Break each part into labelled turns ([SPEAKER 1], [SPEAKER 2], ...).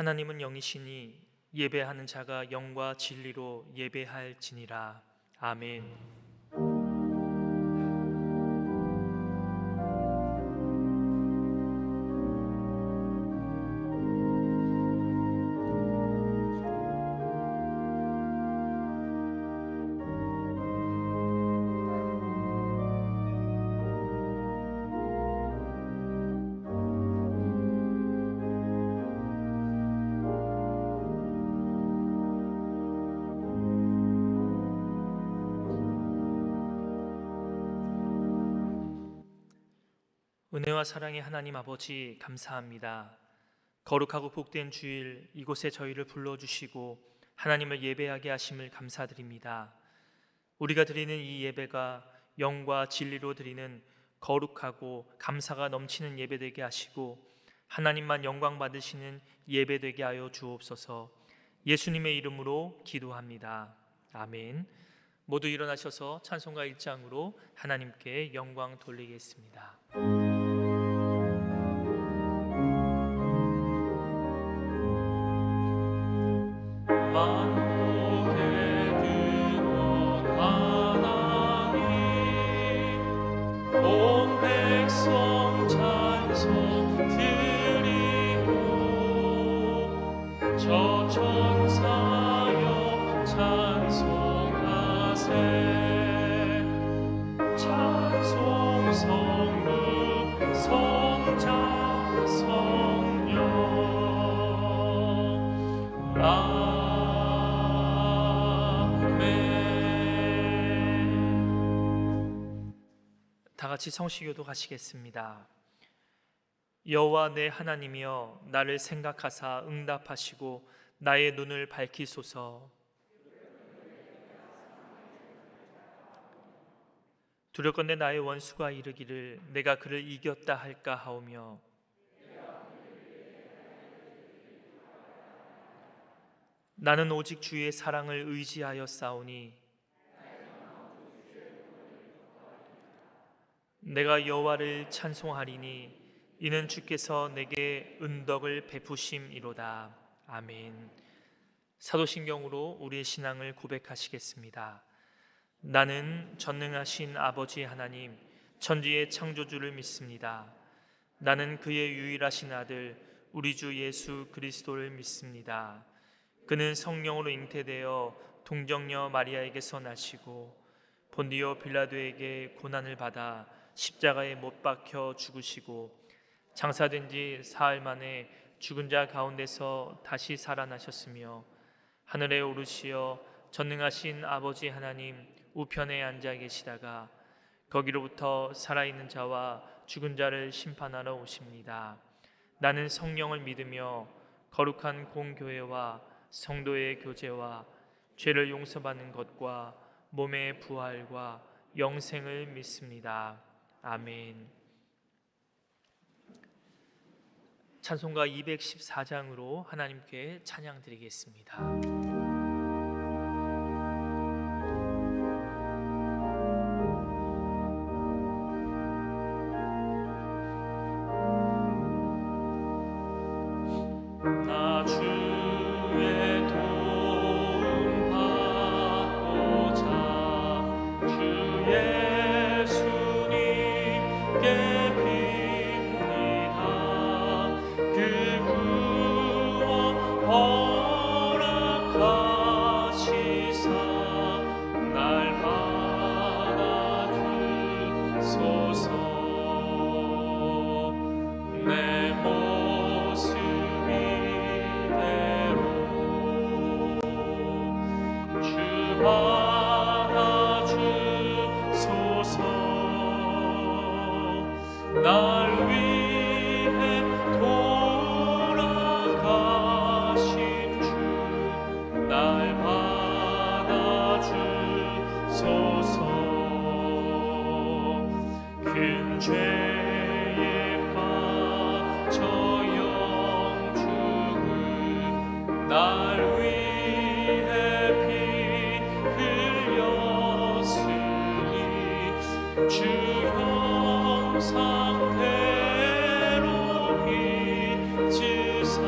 [SPEAKER 1] 하나님은 영이시니 예배하는 자가 영과 진리로 예배할지니라. 아멘. 은혜와 사랑의 하나님 아버지, 감사합니다. 거룩하고 복된 주일 이곳에 저희를 불러주시고 하나님을 예배하게 하심을 감사드립니다. 우리가 드리는 이 예배가 영과 진리로 드리는 거룩하고 감사가 넘치는 예배되게 하시고 하나님만 영광 받으시는 예배되게 하여 주옵소서. 예수님의 이름으로 기도합니다. 아멘. 모두 일어나셔서 찬송가 1장으로 하나님께 영광 돌리겠습니다. 다 같이 성시교도 가시겠습니다. 여호와 내 하나님이여, 나를 생각하사 응답하시고 나의 눈을 밝히소서. 두렵건대 나의 원수가 이르기를 내가 그를 이겼다 할까 하오며, 나는 오직 주의 사랑을 의지하여 싸우니 내가 여호와를 찬송하리니 이는 주께서 내게 은덕을 베푸심이로다. 아멘. 사도신경으로 우리의 신앙을 고백하시겠습니다. 나는 전능하신 아버지 하나님, 천지의 창조주를 믿습니다. 나는 그의 유일하신 아들 우리 주 예수 그리스도를 믿습니다. 그는 성령으로 잉태되어 동정녀 마리아에게서 나시고 본디오 빌라도에게 고난을 받아 십자가에 못 박혀 죽으시고 장사된 지 사흘 만에 죽은 자 가운데서 다시 살아나셨으며 하늘에 오르시어 전능하신 아버지 하나님 우편에 앉아 계시다가 거기로부터 살아있는 자와 죽은 자를 심판하러 오십니다. 나는 성령을 믿으며 거룩한 공교회와 성도의 교제와 죄를 용서받는 것과 몸의 부활과 영생을 믿습니다. 아멘. 찬송가 214장으로 하나님께 찬양 드리겠습니다. 날 위해 돌아가신 주, 날 받아주소서. 큰 죄에 빠져 영죽을 날 위해 피 흘렸으니 주 형상대로 빚으사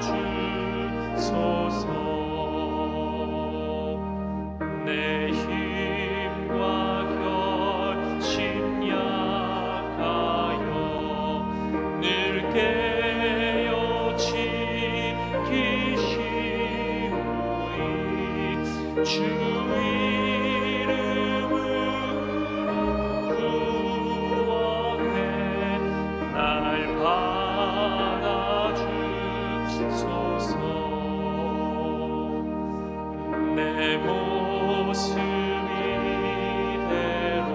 [SPEAKER 1] 주소서. 내 힘과 결심 약하여 늘 깨어 지키시오니 주 이름으로 구원해 날 받아주소서. 내 모습 이대로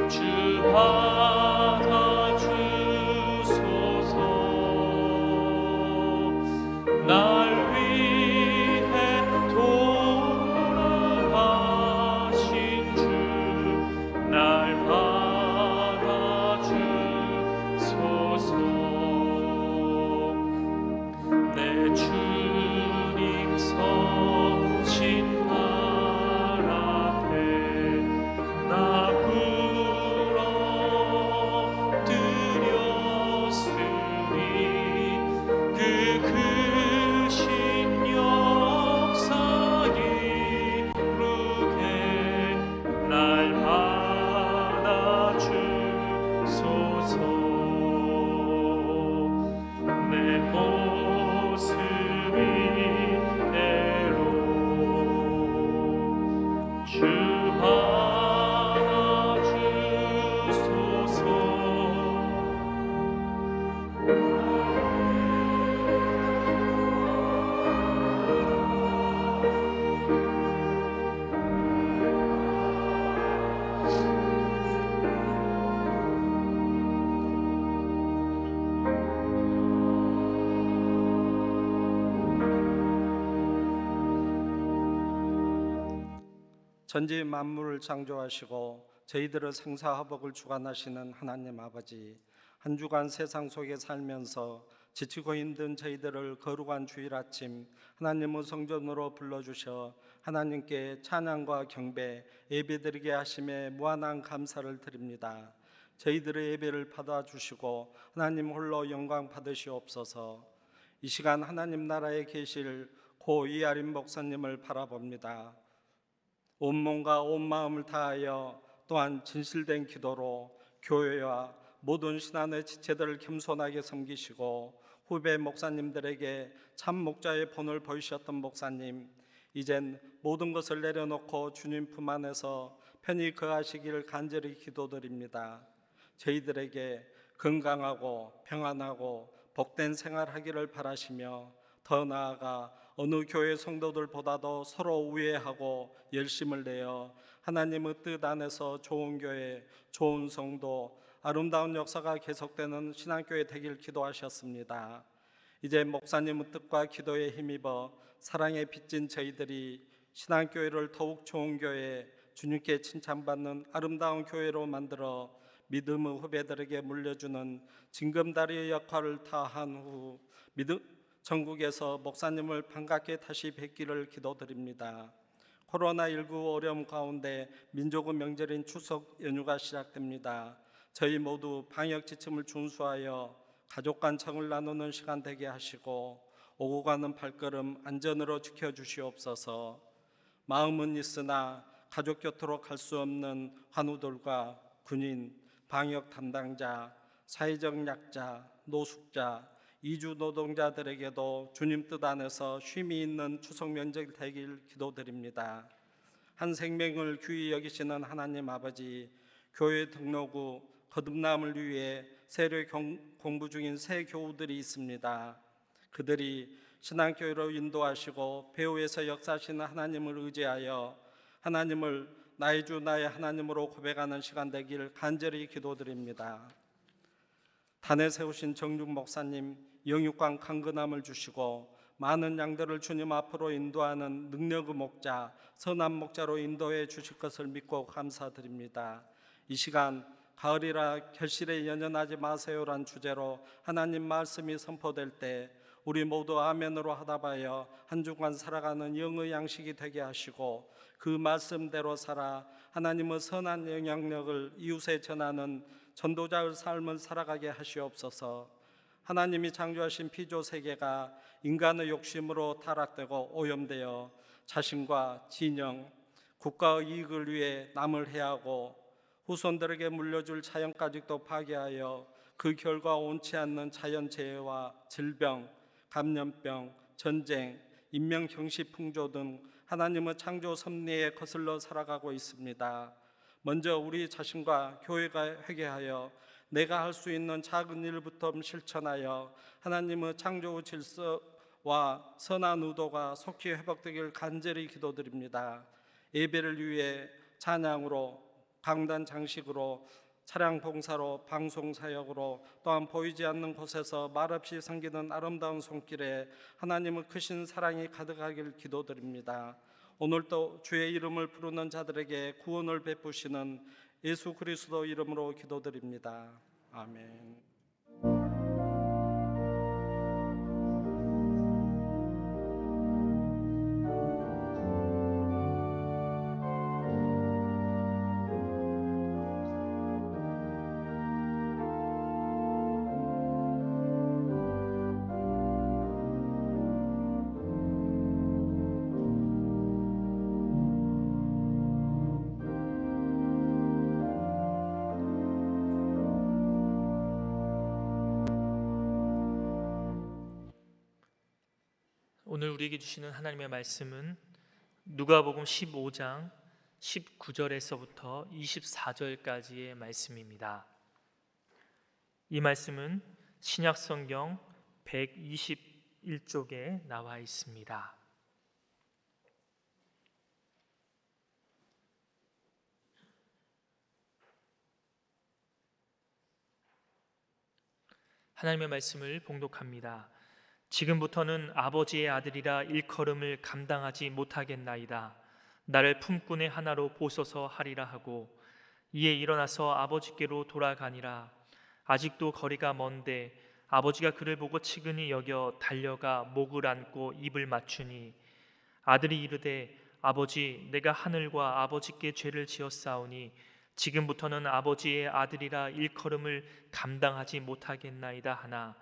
[SPEAKER 1] 주 받아주소서. 날 위해 돌아가신 주 날 받아주소서. 내 주님 서신 발 앞에 나 부러뜨렸으니 그 크신 역사 이루게 날 받아주소서. 내 모습 이대로 주 받아주소서.
[SPEAKER 2] 전지 만물을 창조하시고 저희들의 생사화복을 주관하시는 하나님 아버지, 한 주간 세상 속에 살면서 지치고 힘든 저희들을 거룩한 주일 아침 하나님의 성전으로 불러주셔 하나님께 찬양과 경배, 예배드리게 하심에 무한한 감사를 드립니다. 저희들의 예배를 받아주시고 하나님 홀로 영광 받으시옵소서. 이 시간 하나님 나라에 계실 고 이아림 목사님을 바라봅니다. 온 몸과 온 마음을 다하여 또한 진실된 기도로 교회와 모든 신앙의 지체들을 겸손하게 섬기시고 후배 목사님들에게 참 목자의 본을 보이셨던 목사님, 이젠 모든 것을 내려놓고 주님 품 안에서 편히 거하시기를 간절히 기도드립니다. 저희들에게 건강하고 평안하고 복된 생활하기를 바라시며 더 나아가 어느 교회 성도들보다도 서로 우애하고 열심을 내어 하나님의 뜻 안에서 좋은 교회, 좋은 성도, 아름다운 역사가 계속되는 신앙교회 되길 기도하셨습니다. 이제 목사님의 뜻과 기도에 힘입어 사랑에 빚진 저희들이 신앙교회를 더욱 좋은 교회, 주님께 칭찬받는 아름다운 교회로 만들어 믿음의 후배들에게 물려주는 징검다리의 역할을 다한 후 전국에서 목사님을 반갑게 다시 뵙기를 기도드립니다. 코로나19 어려움 가운데 민족의 명절인 추석 연휴가 시작됩니다. 저희 모두 방역 지침을 준수하여 가족 간 정을 나누는 시간 되게 하시고 오고 가는 발걸음 안전으로 지켜주시옵소서. 마음은 있으나 가족 곁으로 갈 수 없는 환우들과 군인, 방역 담당자, 사회적 약자, 노숙자, 이주 노동자들에게도 주님 뜻 안에서 쉼이 있는 추석 명절 되길 기도드립니다. 한 생명을 귀히 여기시는 하나님 아버지, 교회 등록 후 거듭남을 위해 세례 공부 중인 새 교우들이 있습니다. 그들이 신앙교회로 인도하시고 배후에서 역사하시는 하나님을 의지하여 하나님을 나의 주 나의 하나님으로 고백하는 시간 되기를 간절히 기도드립니다. 단에 세우신 정중 목사님 영육간 강건함을 주시고 많은 양들을 주님 앞으로 인도하는 능력의 목자, 선한 목자로 인도해 주실 것을 믿고 감사드립니다. 이 시간 가을이라 결실에 연연하지 마세요란 주제로 하나님 말씀이 선포될 때 우리 모두 아멘으로 하다바여 한 주간 살아가는 영의 양식이 되게 하시고 그 말씀대로 살아 하나님의 선한 영향력을 이웃에 전하는 전도자의 삶을 살아가게 하시옵소서. 하나님이 창조하신 피조 세계가 인간의 욕심으로 타락되고 오염되어 자신과 진영, 국가의 이익을 위해 남을 해하고 후손들에게 물려줄 자연까지도 파괴하여 그 결과 온치 않는 자연재해와 질병, 감염병, 전쟁, 인명경시풍조 등 하나님의 창조 섭리에 거슬러 살아가고 있습니다. 먼저 우리 자신과 교회가 회개하여 내가 할 수 있는 작은 일부터 실천하여 하나님의 창조 질서와 선한 의도가 속히 회복되길 간절히 기도드립니다. 예배를 위해 찬양으로, 강단 장식으로, 차량 봉사로, 방송 사역으로, 또한 보이지 않는 곳에서 말없이 섬기는 아름다운 손길에 하나님의 크신 사랑이 가득하길 기도드립니다. 오늘도 주의 이름을 부르는 자들에게 구원을 베푸시는 예수 그리스도 이름으로 기도드립니다. 아멘.
[SPEAKER 1] 오늘 우리에게 주시는 하나님의 말씀은 누가복음 15장 19절에서부터 24절까지의 말씀입니다. 이 말씀은 신약성경 121쪽에 나와 있습니다. 하나님의 말씀을 봉독합니다. 지금부터는 아버지의 아들이라 일컬음을 감당하지 못하겠나이다. 나를 품꾼의 하나로 보소서 하리라 하고 이에 일어나서 아버지께로 돌아가니라. 아직도 거리가 먼데 아버지가 그를 보고 측은히 여겨 달려가 목을 안고 입을 맞추니 아들이 이르되 아버지 내가 하늘과 아버지께 죄를 지었사오니 지금부터는 아버지의 아들이라 일컬음을 감당하지 못하겠나이다 하나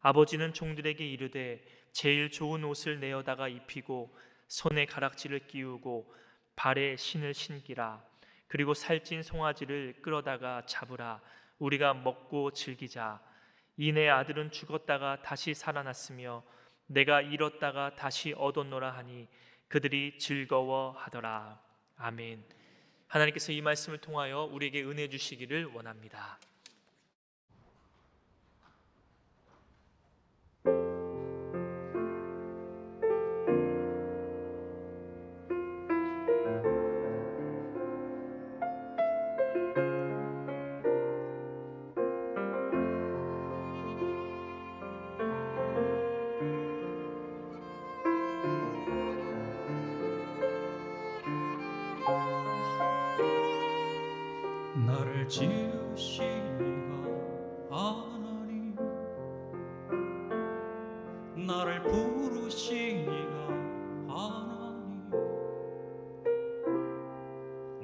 [SPEAKER 1] 아버지는 종들에게 이르되 제일 좋은 옷을 내어다가 입히고 손에 가락지를 끼우고 발에 신을 신기라. 그리고 살찐 송아지를 끌어다가 잡으라. 우리가 먹고 즐기자. 이내 아들은 죽었다가 다시 살아났으며 내가 잃었다가 다시 얻었노라 하니 그들이 즐거워하더라. 아멘. 하나님께서 이 말씀을 통하여 우리에게 은혜 주시기를 원합니다.
[SPEAKER 3] 나를 지으신 이가 하나님, 나를 부르신 이가 하나님,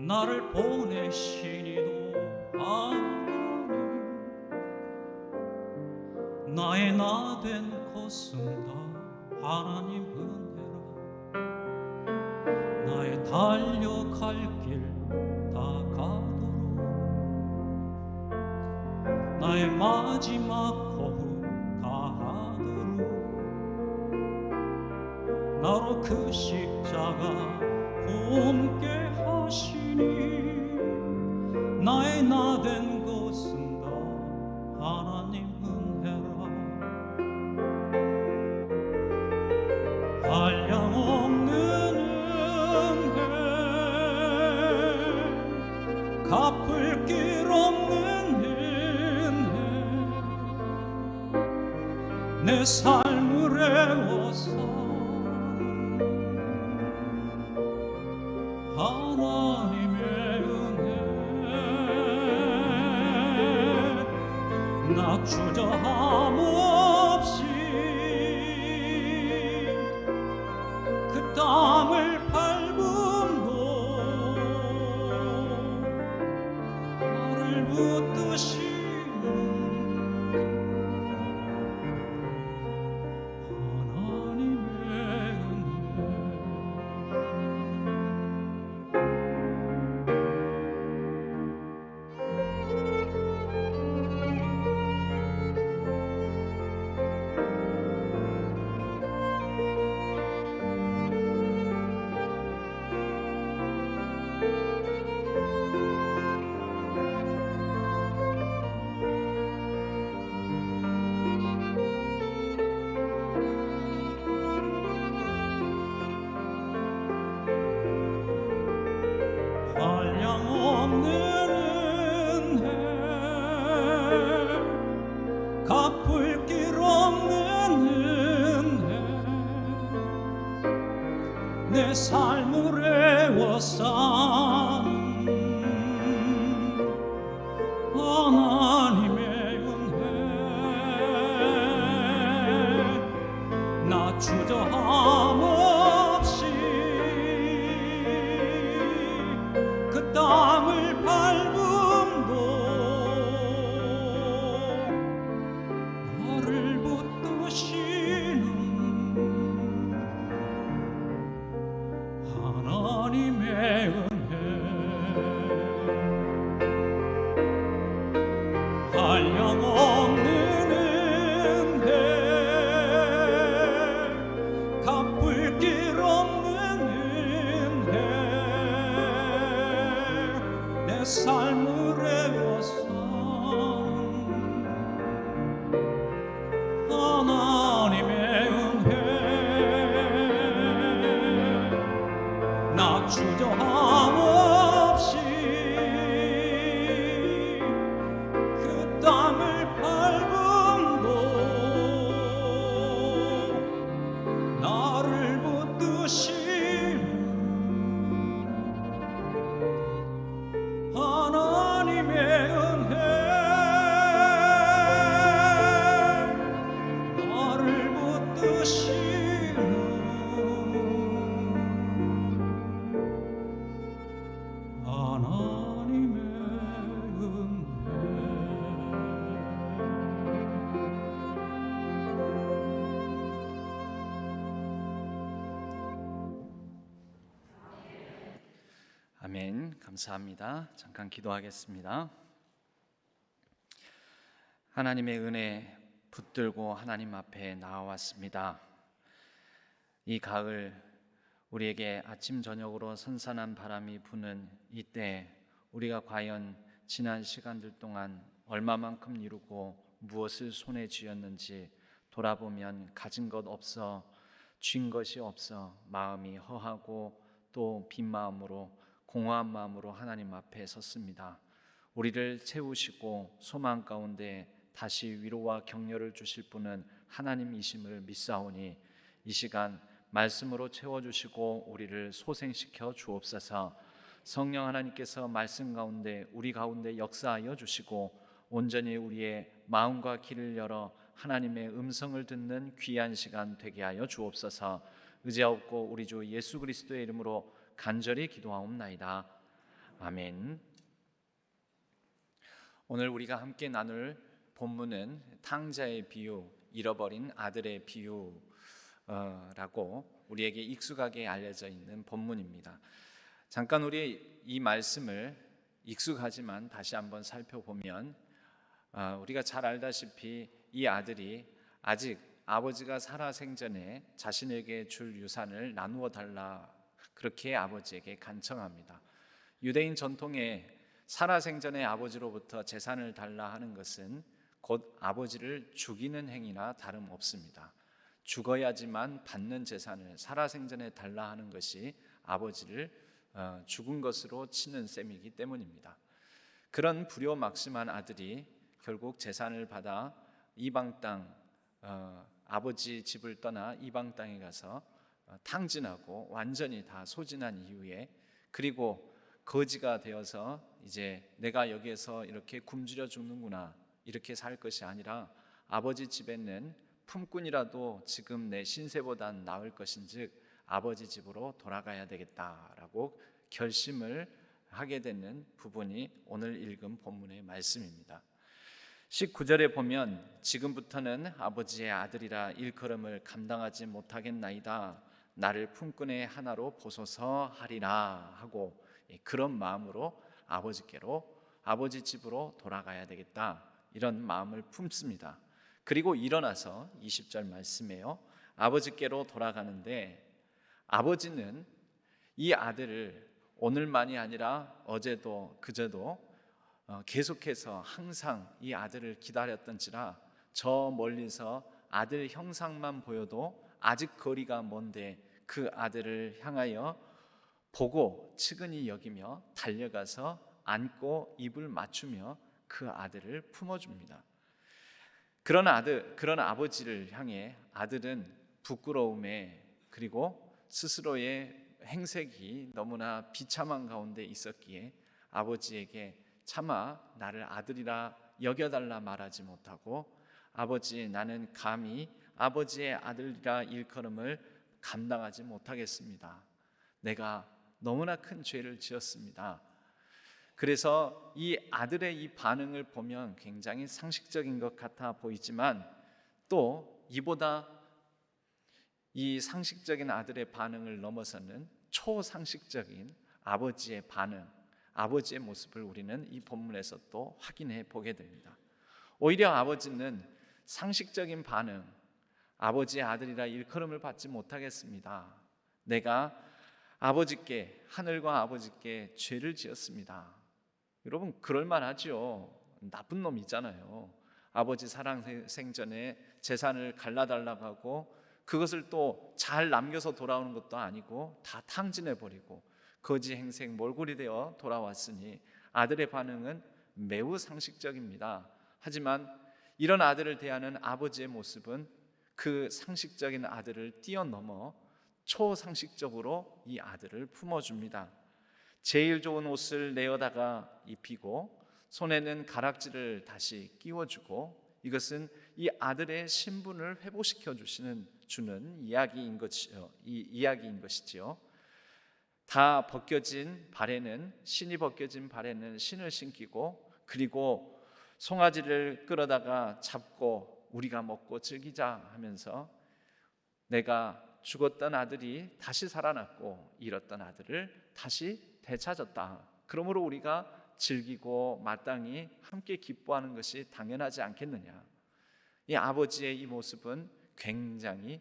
[SPEAKER 3] 나를 보내신 이도 하나님, 나의 나 된 것은 다 하나님 은혜라. 나의 달려갈 길 다 가도록 나의 마지막 호흡 다하도록 나로 그 십자가 봄게 하시니 나의 나 된 것은 다 하나님 은혜라. 한량없는 은혜 갚을 길 없는 내 삶을 애워서 하나님의 은혜 나 주저함 없이 그 땅을 밟음도 나를 붙드시는 내 삶을 애워싸는 하나님의 은혜 나 주저함 없이 그 땅을 밟음도 나를 붙드시는 하나님의 은혜 한량없는 은혜 갚을 길 없는 은혜 내 삶을 애워싸는 하나님의 은혜 나 주저함 없이 그 땅을 밟음도 나를 붙드시는 하나님의 은혜 나를 붙드시는 하나님의 은혜
[SPEAKER 4] 아멘. 감사합니다. 잠깐 기도하겠습니다. 하나님의 은혜 붙들고 하나님 앞에 나와왔습니다. 이 가을 우리에게 아침 저녁으로 선선한 바람이 부는 이때 우리가 과연 지난 시간들 동안 얼마만큼 이루고 무엇을 손에 쥐었는지 돌아보면 가진 것 없어 쥔 것이 없어 마음이 허하고 또 빈 마음으로 공허한 마음으로 하나님 앞에 섰습니다. 우리를 채우시고 소망 가운데 다시 위로와 격려를 주실 분은 하나님이심을 믿사오니 이 시간 말씀으로 채워주시고 우리를 소생시켜 주옵소서. 성령 하나님께서 말씀 가운데 우리 가운데 역사하여 주시고 온전히 우리의 마음과 귀를 열어 하나님의 음성을 듣는 귀한 시간 되게 하여 주옵소서. 의지하옵고 우리 주 예수 그리스도의 이름으로 간절히 기도하옵나이다. 아멘. 오늘 우리가 함께 나눌 본문은 탕자의 비유, 잃어버린 아들의 비유라고 우리에게 익숙하게 알려져 있는 본문입니다. 잠깐 우리 이 말씀을 익숙하지만 다시 한번 살펴보면 우리가 잘 알다시피 이 아들이 아직 아버지가 살아생전에 자신에게 줄 유산을 나누어 달라 그렇게 아버지에게 간청합니다. 유대인 전통에 살아생전에 아버지로부터 재산을 달라 하는 것은 곧 아버지를 죽이는 행위나 다름없습니다. 죽어야지만 받는 재산을 살아생전에 달라 하는 것이 아버지를 죽은 것으로 치는 셈이기 때문입니다. 그런 불효막심한 아들이 결국 재산을 받아 이방 땅 아버지 집을 떠나 이방 땅에 가서 탕진하고 완전히 다 소진한 이후에 그리고 거지가 되어서 이제 내가 여기에서 이렇게 굶주려 죽는구나 이렇게 살 것이 아니라 아버지 집에는 품꾼이라도 지금 내 신세보단 나을 것인즉 아버지 집으로 돌아가야 되겠다라고 결심을 하게 되는 부분이 오늘 읽은 본문의 말씀입니다. 19절에 보면 지금부터는 아버지의 아들이라 일컬음을 감당하지 못하겠나이다. 나를 품꾼의 하나로 보소서 하리라 하고 그런 마음으로 아버지께로 아버지 집으로 돌아가야 되겠다 이런 마음을 품습니다. 그리고 일어나서 20절 말씀이에요. 아버지께로 돌아가는데 아버지는 이 아들을 오늘만이 아니라 어제도 그제도 계속해서 항상 이 아들을 기다렸던지라 저 멀리서 아들 형상만 보여도 아직 거리가 먼데 그 아들을 향하여 보고 측은히 여기며 달려가서 안고 입을 맞추며 그 아들을 품어줍니다. 그런 아버지를 향해 아들은 부끄러움에 그리고 스스로의 행색이 너무나 비참한 가운데 있었기에 아버지에게 차마 나를 아들이라 여겨달라 말하지 못하고, 아버지, 나는 감히 아버지의 아들이라 일컬음을 감당하지 못하겠습니다. 내가 너무나 큰 죄를 지었습니다. 그래서 이 아들의 이 반응을 보면 굉장히 상식적인 것 같아 보이지만, 또 이보다 이 상식적인 아들의 반응을 넘어서는 초상식적인 아버지의 반응, 아버지의 모습을 우리는 이 본문에서 또 확인해 보게 됩니다. 오히려 아버지는 상식적인 반응, 아버지의 아들이라 일컬음을 받지 못하겠습니다. 내가 아버지께, 하늘과 아버지께 죄를 지었습니다. 여러분, 그럴만하죠. 나쁜 놈이잖아요. 아버지 살아생전에 재산을 갈라달라고 하고, 그것을 또 잘 남겨서 돌아오는 것도 아니고 다 탕진해버리고 거지 행색 몰골이 되어 돌아왔으니 아들의 반응은 매우 상식적입니다. 하지만 이런 아들을 대하는 아버지의 모습은 그 상식적인 아들을 뛰어넘어 초상식적으로 이 아들을 품어줍니다. 제일 좋은 옷을 내어다가 입히고 손에는 가락지를 다시 끼워주고, 이것은 이 아들의 신분을 회복시켜 주는 이야기인 것이지요. 다 벗겨진 발에는, 신이 벗겨진 발에는 신을 신기고, 그리고 송아지를 끌어다가 잡고 우리가 먹고 즐기자 하면서 내가 죽었던 아들이 다시 살아났고 잃었던 아들을 다시 되찾았다. 그러므로 우리가 즐기고 마땅히 함께 기뻐하는 것이 당연하지 않겠느냐. 이 아버지의 이 모습은 굉장히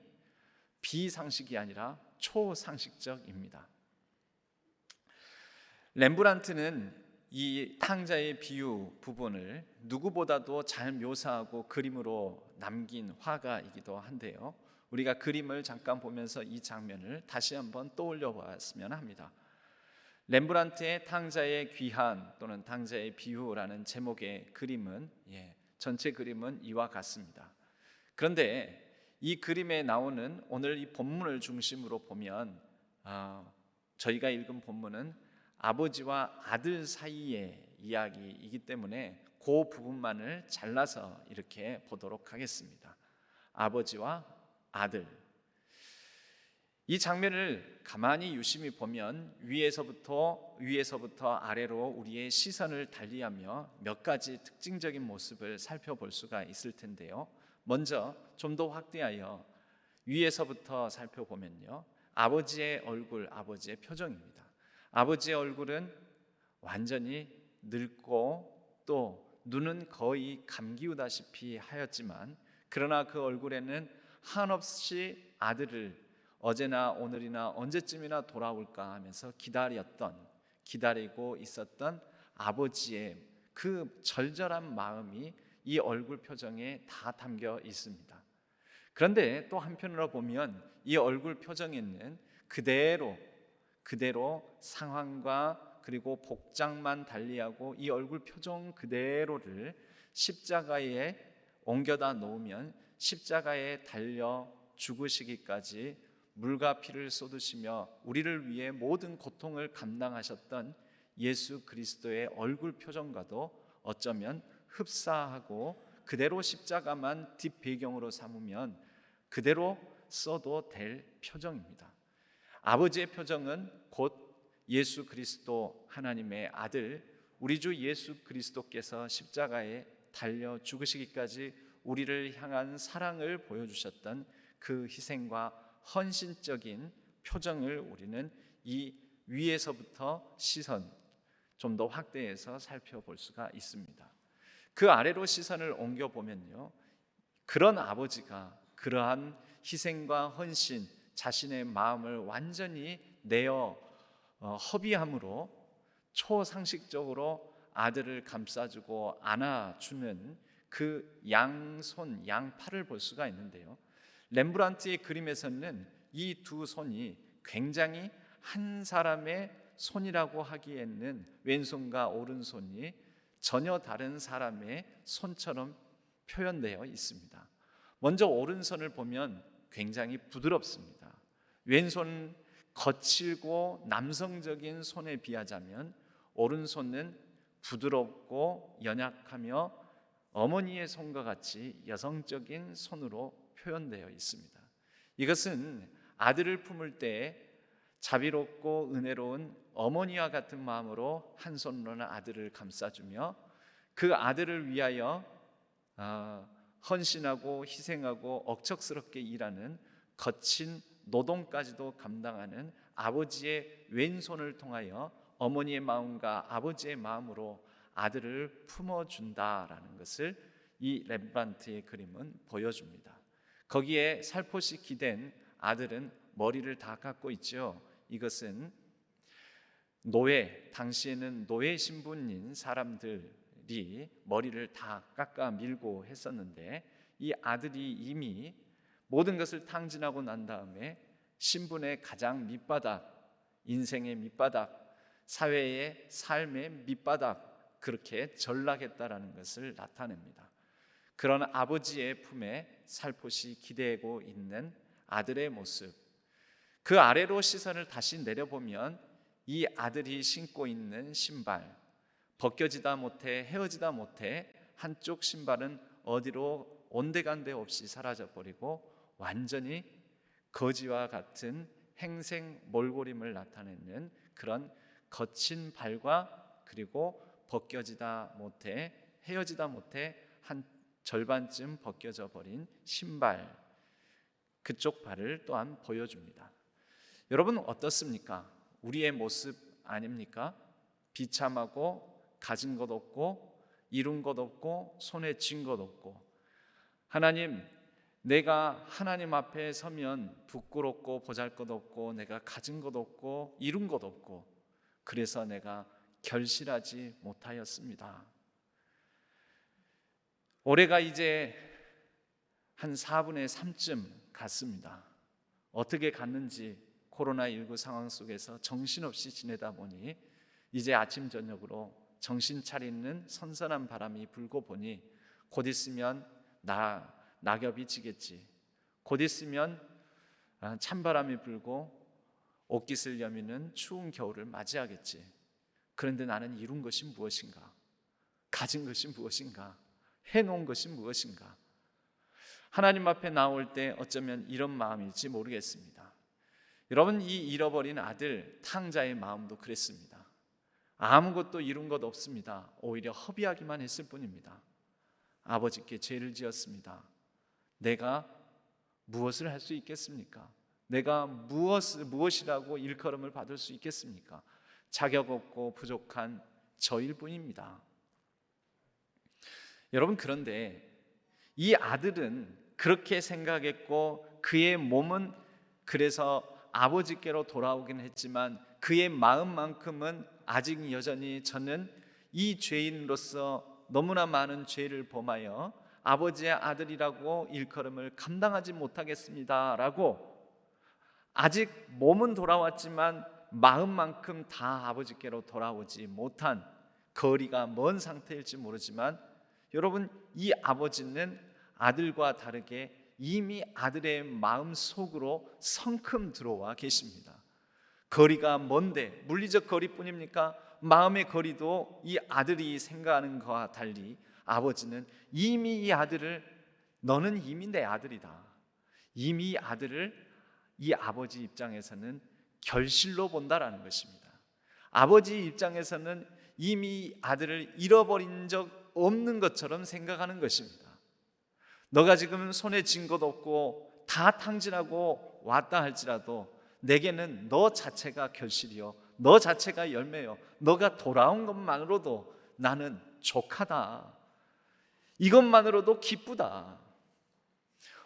[SPEAKER 4] 비상식이 아니라 초상식적입니다. 렘브란트는 이 탕자의 비유 부분을 누구보다도 잘 묘사하고 그림으로 남긴 화가이기도 한데요, 우리가 그림을 잠깐 보면서 이 장면을 다시 한번 떠올려 보았으면 합니다. 렘브란트의 탕자의 귀한 또는 탕자의 비유라는 제목의 그림은 전체 그림은 이와 같습니다. 그런데 이 그림에 나오는 오늘 이 본문을 중심으로 보면 저희가 읽은 본문은 아버지와 아들 사이의 이야기이기 때문에 그 부분만을 잘라서 이렇게 보도록 하겠습니다. 아버지와 아들, 이 장면을 가만히 유심히 보면 위에서부터 아래로 우리의 시선을 달리하며 몇 가지 특징적인 모습을 살펴볼 수가 있을 텐데요, 먼저 좀 더 확대하여 위에서부터 살펴보면요, 아버지의 얼굴, 아버지의 표정입니다. 아버지의 얼굴은 완전히 늙고 또 눈은 거의 감기우다시피 하였지만, 그러나 그 얼굴에는 한없이 아들을 어제나 오늘이나 언제쯤이나 돌아올까 하면서 기다리고 있었던 아버지의 그 절절한 마음이 이 얼굴 표정에 다 담겨 있습니다. 그런데 또 한편으로 보면 이 얼굴 표정에는 그대로 상황과 그리고 복장만 달리하고 이 얼굴 표정 그대로를 십자가에 옮겨다 놓으면 십자가에 달려 죽으시기까지 물과 피를 쏟으시며 우리를 위해 모든 고통을 감당하셨던 예수 그리스도의 얼굴 표정과도 어쩌면 흡사하고, 그대로 십자가만 뒷배경으로 삼으면 그대로 써도 될 표정입니다. 아버지의 표정은 곧 예수 그리스도 하나님의 아들, 우리 주 예수 그리스도께서 십자가에 달려 죽으시기까지 우리를 향한 사랑을 보여주셨던 그 희생과 헌신적인 표정을 우리는 이 위에서부터 시선 좀 더 확대해서 살펴볼 수가 있습니다. 그 아래로 시선을 옮겨보면요, 그런 아버지가 그러한 희생과 헌신, 자신의 마음을 완전히 내어 허비함으로 초상식적으로 아들을 감싸주고 안아주는 그 양손, 양팔을 볼 수가 있는데요, 렘브란트의 그림에서는 이 두 손이 굉장히 한 사람의 손이라고 하기에는 왼손과 오른손이 전혀 다른 사람의 손처럼 표현되어 있습니다. 먼저 오른손을 보면 굉장히 부드럽습니다. 왼손 거칠고 남성적인 손에 비하자면 오른손은 부드럽고 연약하며 어머니의 손과 같이 여성적인 손으로 표현되어 있습니다. 이것은 아들을 품을 때 자비롭고 은혜로운 어머니와 같은 마음으로 한 손으로는 아들을 감싸주며 그 아들을 위하여 헌신하고 희생하고 억척스럽게 일하는 거친 노동까지도 감당하는 아버지의 왼손을 통하여 어머니의 마음과 아버지의 마음으로 아들을 품어준다라는 것을 이 렘브란트의 그림은 보여줍니다. 거기에 살포시 기댄 아들은 머리를 다 깎고 있죠. 이것은 당시에는 노예 신분인 사람들이 머리를 다 깎아 밀고 했었는데 이 아들이 이미 모든 것을 탕진하고 난 다음에 신분의 가장 밑바닥, 인생의 밑바닥, 사회의 삶의 밑바닥, 그렇게 전락했다라는 것을 나타냅니다. 그런 아버지의 품에 살포시 기대고 있는 아들의 모습, 그 아래로 시선을 다시 내려보면 이 아들이 신고 있는 신발, 벗겨지다 못해 헤어지다 못해 한쪽 신발은 어디로 온데간데 없이 사라져버리고 완전히 거지와 같은 행생 몰골임을 나타내는 그런 거친 발과 그리고 벗겨지다 못해 헤어지다 못해 한 절반쯤 벗겨져 버린 신발, 그쪽 발을 또한 보여줍니다. 여러분 어떻습니까? 우리의 모습 아닙니까? 비참하고 가진 것 없고 이룬 것 없고 손에 쥔 것 없고, 하나님, 내가 하나님 앞에 서면 부끄럽고 보잘것없고 내가 가진 것 없고 이룬 것 없고 그래서 내가 결실하지 못하였습니다. 올해가 이제 한 4분의 3쯤 갔습니다. 어떻게 갔는지 코로나19 상황 속에서 정신없이 지내다 보니 이제 아침 저녁으로 정신 차리는 선선한 바람이 불고 보니 곧 있으면 낙엽이 지겠지. 곧 있으면 찬바람이 불고 옷깃을 여미는 추운 겨울을 맞이하겠지. 그런데 나는 이룬 것이 무엇인가? 가진 것이 무엇인가? 해놓은 것이 무엇인가? 하나님 앞에 나올 때 어쩌면 이런 마음일지 모르겠습니다. 여러분, 이 잃어버린 아들 탕자의 마음도 그랬습니다. 아무것도 이룬 것 없습니다. 오히려 허비하기만 했을 뿐입니다. 아버지께 죄를 지었습니다. 내가 무엇을 할 수 있겠습니까? 내가 무엇이라고 일컬음을 받을 수 있겠습니까? 자격 없고 부족한 저일 뿐입니다. 여러분, 그런데 이 아들은 그렇게 생각했고 그의 몸은 그래서 아버지께로 돌아오긴 했지만 그의 마음만큼은 아직 여전히 저는 이 죄인으로서 너무나 많은 죄를 범하여 아버지의 아들이라고 일컬음을 감당하지 못하겠습니다 라고, 아직 몸은 돌아왔지만 마음만큼 다 아버지께로 돌아오지 못한 거리가 먼 상태일지 모르지만, 여러분, 이 아버지는 아들과 다르게 이미 아들의 마음 속으로 성큼 들어와 계십니다. 거리가 먼데 물리적 거리뿐입니까? 마음의 거리도 이 아들이 생각하는 것과 달리 아버지는 이미 이 아들을, 너는 이미 내 아들이다, 이미 이 아들을 이 아버지 입장에서는 결실로 본다라는 것입니다. 아버지 입장에서는 이미 아들을 잃어버린 적 없는 것처럼 생각하는 것입니다. 너가 지금 손에 쥔 것 없고 다 탕진하고 왔다 할지라도 내게는 너 자체가 결실이요, 너 자체가 열매요, 너가 돌아온 것만으로도 나는 족하다, 이것만으로도 기쁘다.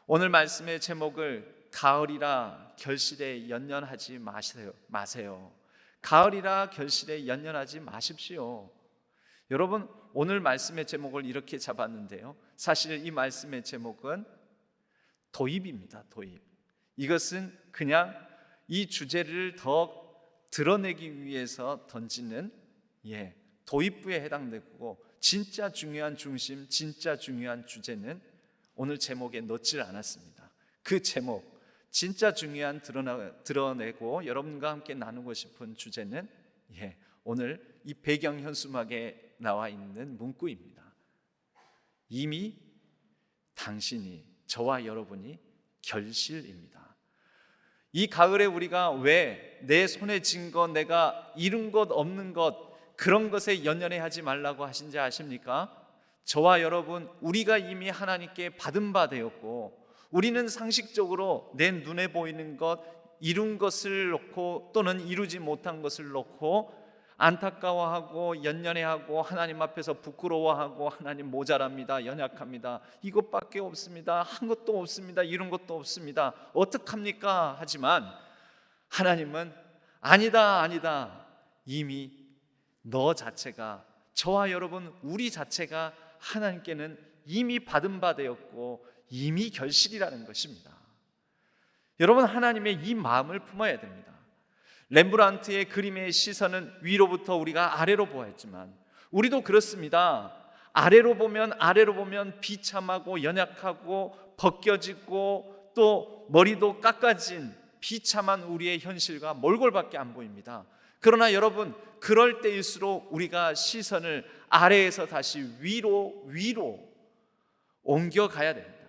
[SPEAKER 4] 오늘 말씀의 제목을 가을이라 결실에 연연하지 마세요. 가을이라 결실에 연연하지 마십시오. 여러분, 오늘 말씀의 제목을 이렇게 잡았는데요, 사실 이 말씀의 제목은 도입입니다. 도입. 이것은 그냥 이 주제를 더 드러내기 위해서 던지는 도입부에 해당되고, 진짜 중요한 중심, 진짜 중요한 주제는 오늘 제목에 넣지를 않았습니다. 그 제목, 진짜 중요한 드러내고 여러분과 함께 나누고 싶은 주제는 오늘 이 배경 현수막에 나와 있는 문구입니다. 이미 당신이, 저와 여러분이 결실입니다. 이 가을에 우리가 왜 내 손에 쥔 것, 내가 이룬 것, 없는 것, 그런 것에 연연해 하지 말라고 하신지 아십니까? 저와 여러분, 우리가 이미 하나님께 받은 바 되었고, 우리는 상식적으로 내 눈에 보이는 것, 이룬 것을 놓고 또는 이루지 못한 것을 놓고 안타까워하고 연연해하고 하나님 앞에서 부끄러워하고, 하나님 모자랍니다, 연약합니다, 이것밖에 없습니다, 한 것도 없습니다, 이룬 것도 없습니다, 어떡합니까? 하지만 하나님은 아니다, 이미 너 자체가, 저와 여러분 우리 자체가 하나님께는 이미 받은 바 되었고 이미 결실이라는 것입니다. 여러분, 하나님의 이 마음을 품어야 됩니다. 렘브란트의 그림의 시선은 위로부터 우리가 아래로 보았지만 우리도 그렇습니다. 아래로 보면 비참하고 연약하고 벗겨지고 또 머리도 깎아진 비참한 우리의 현실과 몰골밖에 안 보입니다. 그러나 여러분, 그럴 때일수록 우리가 시선을 아래에서 다시 위로 옮겨가야 됩니다.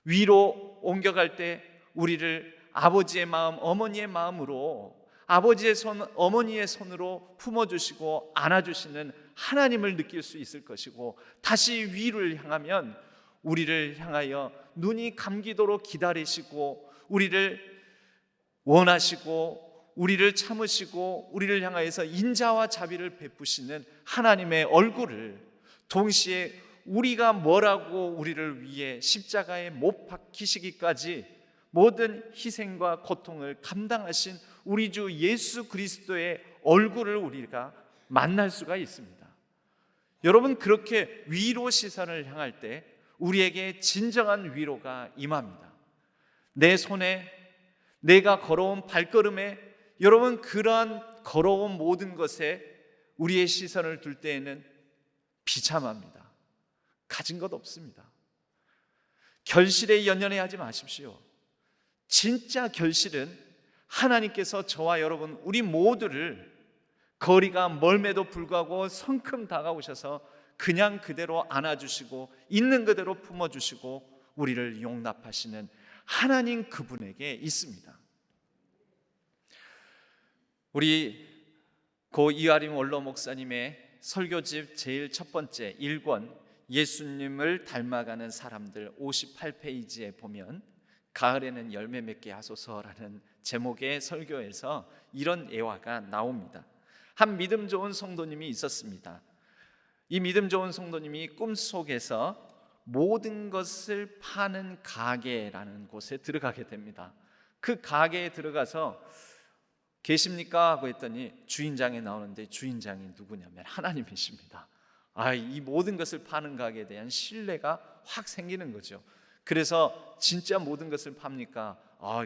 [SPEAKER 4] 위로 옮겨갈 때 우리를 아버지의 마음, 어머니의 마음으로, 아버지의 손, 어머니의 손으로 품어주시고 안아주시는 하나님을 느낄 수 있을 것이고, 다시 위를 향하면 우리를 향하여 눈이 감기도록 기다리시고, 우리를 원하시고, 우리를 참으시고, 우리를 향하여서 인자와 자비를 베푸시는 하나님의 얼굴을, 동시에 우리가 뭐라고 우리를 위해 십자가에 못 박히시기까지 모든 희생과 고통을 감당하신 우리 주 예수 그리스도의 얼굴을 우리가 만날 수가 있습니다. 여러분, 그렇게 위로 시선을 향할 때 우리에게 진정한 위로가 임합니다. 내 손에, 내가 걸어온 발걸음에, 여러분, 그러한 걸어온 모든 것에 우리의 시선을 둘 때에는 비참합니다. 가진 것 없습니다. 결실에 연연해 하지 마십시오. 진짜 결실은 하나님께서 저와 여러분 우리 모두를 거리가 멀매도 불구하고 성큼 다가오셔서 그냥 그대로 안아주시고 있는 그대로 품어주시고 우리를 용납하시는 하나님, 그분에게 있습니다. 우리 고 이하림 원로 목사님의 설교집 제일 첫 번째 1권 예수님을 닮아가는 사람들 58페이지에 보면 가을에는 열매 맺게 하소서라는 제목의 설교에서 이런 예화가 나옵니다. 한 믿음 좋은 성도님이 있었습니다. 이 믿음 좋은 성도님이 꿈속에서 모든 것을 파는 가게라는 곳에 들어가게 됩니다. 그 가게에 들어가서 계십니까? 하고 했더니 주인장이 나오는데, 주인장이 누구냐면 하나님이십니다. 이 모든 것을 파는 가게에 대한 신뢰가 확 생기는 거죠. 그래서 진짜 모든 것을 팝니까?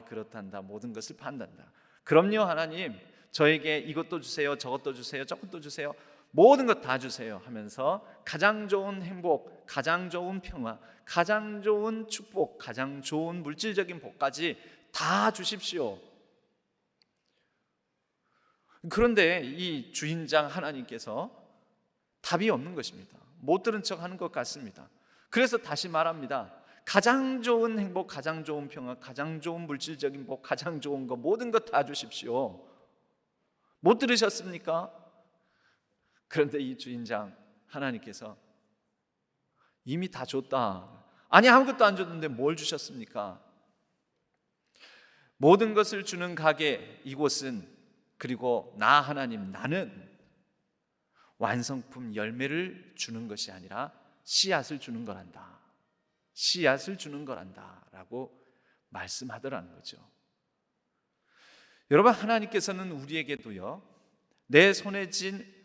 [SPEAKER 4] 그렇단다, 모든 것을 판단다. 그럼요 하나님, 저에게 이것도 주세요, 저것도 주세요, 저것도 주세요, 모든 것 다 주세요 하면서 가장 좋은 행복, 가장 좋은 평화, 가장 좋은 축복, 가장 좋은 물질적인 복까지 다 주십시오. 그런데 이 주인장 하나님께서 답이 없는 것입니다. 못 들은 척 하는 것 같습니다. 그래서 다시 말합니다. 가장 좋은 행복, 가장 좋은 평화, 가장 좋은 물질적인 복, 가장 좋은 거, 모든 것 다 주십시오. 못 들으셨습니까? 그런데 이 주인장 하나님께서 이미 다 줬다. 아니, 아무것도 안 줬는데 뭘 주셨습니까? 모든 것을 주는 가게 이곳은, 그리고 나 하나님, 나는 완성품 열매를 주는 것이 아니라 씨앗을 주는 거란다. 씨앗을 주는 거란다 라고 말씀하더라는 거죠. 여러분, 하나님께서는 우리에게도요, 내 손에 쥔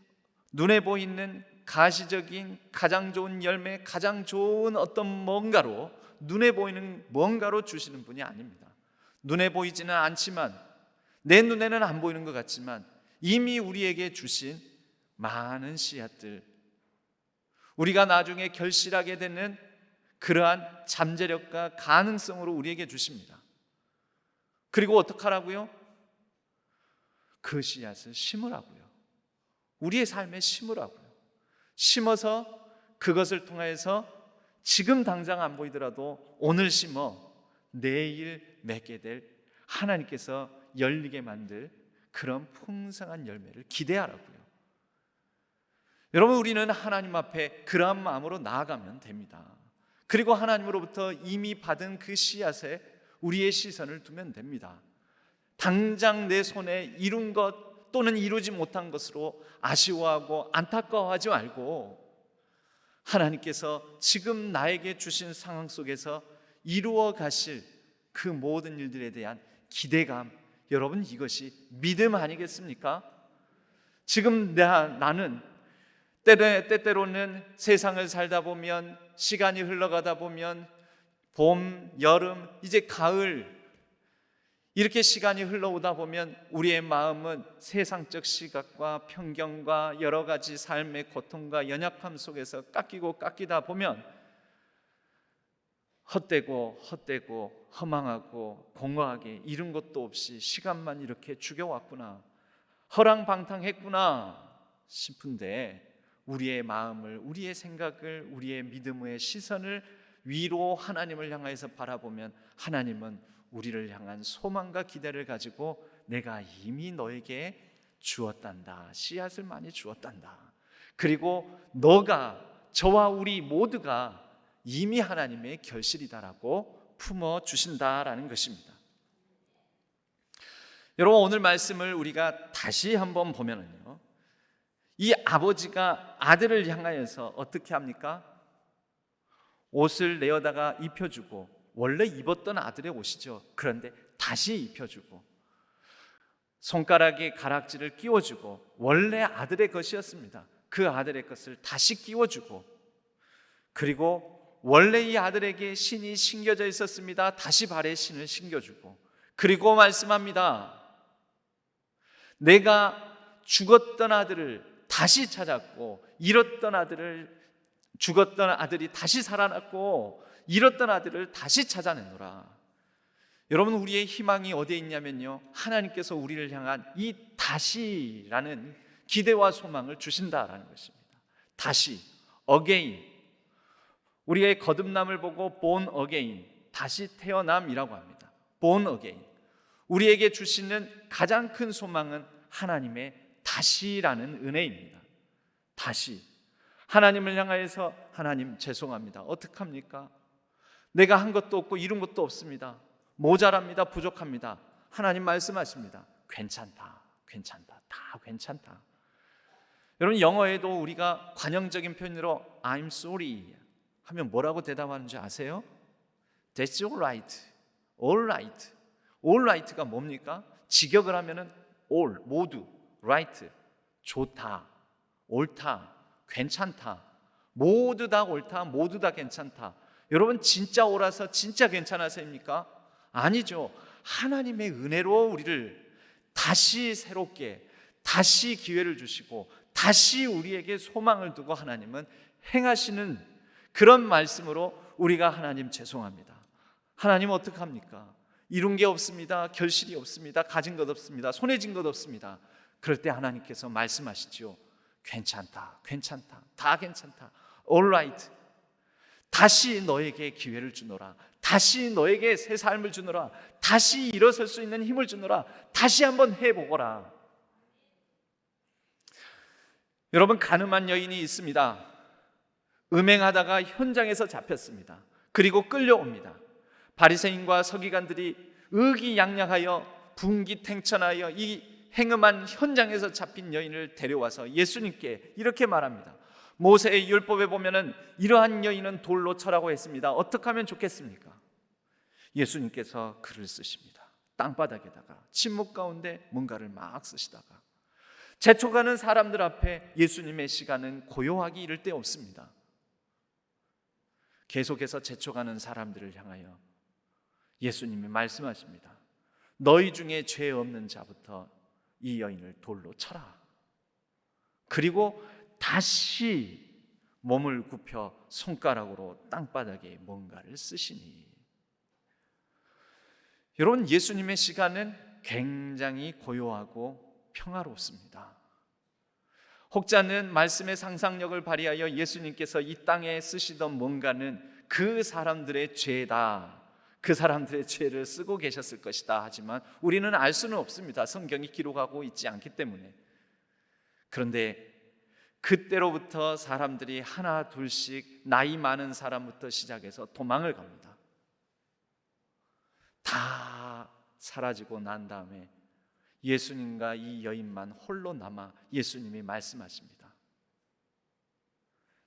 [SPEAKER 4] 눈에 보이는 가시적인 가장 좋은 열매, 가장 좋은 어떤 뭔가로, 눈에 보이는 뭔가로 주시는 분이 아닙니다. 눈에 보이지는 않지만, 내 눈에는 안 보이는 것 같지만 이미 우리에게 주신 많은 씨앗들, 우리가 나중에 결실하게 되는 그러한 잠재력과 가능성으로 우리에게 주십니다. 그리고 어떡하라고요? 그 씨앗을 심으라고요. 우리의 삶에 심으라고요. 심어서 그것을 통해서 지금 당장 안 보이더라도 오늘 심어 내일 맺게 될 하나님께서 열리게 만들 그런 풍성한 열매를 기대하라고요. 여러분, 우리는 하나님 앞에 그러한 마음으로 나아가면 됩니다. 그리고 하나님으로부터 이미 받은 그 씨앗에 우리의 시선을 두면 됩니다. 당장 내 손에 이룬 것 또는 이루지 못한 것으로 아쉬워하고 안타까워하지 말고 하나님께서 지금 나에게 주신 상황 속에서 이루어 가실 그 모든 일들에 대한 기대감, 여러분, 이것이 믿음 아니겠습니까? 지금 나는 때때로는 세상을 살다 보면, 시간이 흘러가다 보면 봄, 여름, 이제 가을, 이렇게 시간이 흘러오다 보면 우리의 마음은 세상적 시각과 편견과 여러 가지 삶의 고통과 연약함 속에서 깎이다 보면 헛되고 허망하고 공허하게 이룬 것도 없이 시간만 이렇게 죽여왔구나, 허랑방탕했구나 싶은데, 우리의 마음을, 우리의 생각을, 우리의 믿음의 시선을 위로 하나님을 향해서 바라보면 하나님은 우리를 향한 소망과 기대를 가지고 내가 이미 너에게 주었단다, 씨앗을 많이 주었단다, 그리고 너가, 저와 우리 모두가 이미 하나님의 결실이다라고 품어주신다라는 것입니다. 여러분, 오늘 말씀을 우리가 다시 한번 보면은요, 이 아버지가 아들을 향하여서 어떻게 합니까? 옷을 내어다가 입혀주고, 원래 입었던 아들의 옷이죠. 그런데 다시 입혀주고, 손가락에 가락지를 끼워주고, 원래 아들의 것이었습니다. 그 아들의 것을 다시 끼워주고, 그리고 원래 이 아들에게 신이 신겨져 있었습니다. 다시 발에 신을 신겨주고, 그리고 말씀합니다. 내가 죽었던 아들을 다시 찾았고, 죽었던 아들이 다시 살아났고, 잃었던 아들을 다시 찾아내노라. 여러분, 우리의 희망이 어디에 있냐면요, 하나님께서 우리를 향한 이 다시라는 기대와 소망을 주신다라는 것입니다. 다시, again. 우리의 거듭남을 보고 born again, 다시 태어남이라고 합니다. born again. 우리에게 주시는 가장 큰 소망은 하나님의 다시라는 은혜입니다. 다시. 하나님을 향하여서, 하나님 죄송합니다. 어떡합니까? 내가 한 것도 없고 이룬 것도 없습니다. 모자랍니다. 부족합니다. 하나님 말씀하십니다. 괜찮다. 다 괜찮다. 여러분, 영어에도 우리가 관용적인 표현으로 I'm sorry 하면 뭐라고 대답하는지 아세요? That's all right. All right. All right가 뭡니까? 직역을 하면은 all, 모두, right, 좋다, 옳다, 괜찮다, 모두 다 옳다, 모두 다 괜찮다. 여러분, 진짜 옳아서 진짜 괜찮아서입니까? 아니죠. 하나님의 은혜로 우리를 다시 새롭게, 다시 기회를 주시고, 다시 우리에게 소망을 두고 하나님은 행하시는 그런 말씀으로 우리가 하나님 죄송합니다. 하나님 어떡합니까? 이룬 게 없습니다. 결실이 없습니다. 가진 것 없습니다. 손에 쥔 것 없습니다. 그럴 때 하나님께서 말씀하시죠. 괜찮다. 다 괜찮다. All right. 다시 너에게 기회를 주노라. 다시 너에게 새 삶을 주노라. 다시 일어설 수 있는 힘을 주노라. 다시 한번 해보거라. 여러분, 가늠한 여인이 있습니다. 음행하다가 현장에서 잡혔습니다. 그리고 끌려옵니다. 바리새인과 서기관들이 의기양양하여 분기탱천하여 이 행음한 현장에서 잡힌 여인을 데려와서 예수님께 이렇게 말합니다. 모세의 율법에 보면은 이러한 여인은 돌로 쳐라고 했습니다. 어떻게 하면 좋겠습니까? 예수님께서 글을 쓰십니다. 땅바닥에다가 침묵 가운데 뭔가를 막 쓰시다가 재촉하는 사람들 앞에 예수님의 시간은 고요하기 이를 데 없습니다. 계속해서 재촉하는 사람들을 향하여 예수님이 말씀하십니다. 너희 중에 죄 없는 자부터 이 여인을 돌로 쳐라. 그리고 다시 몸을 굽혀 손가락으로 땅바닥에 뭔가를 쓰시니, 여러분, 예수님의 시간은 굉장히 고요하고 평화롭습니다. 혹자는 말씀의 상상력을 발휘하여 예수님께서 이 땅에 쓰시던 뭔가는 그 사람들의 죄다, 그 사람들의 죄를 쓰고 계셨을 것이다. 하지만 우리는 알 수는 없습니다. 성경이 기록하고 있지 않기 때문에. 그런데 그때로부터 사람들이 하나 둘씩 나이 많은 사람부터 시작해서 도망을 갑니다. 다 사라지고 난 다음에 예수님과 이 여인만 홀로 남아 예수님이 말씀하십니다.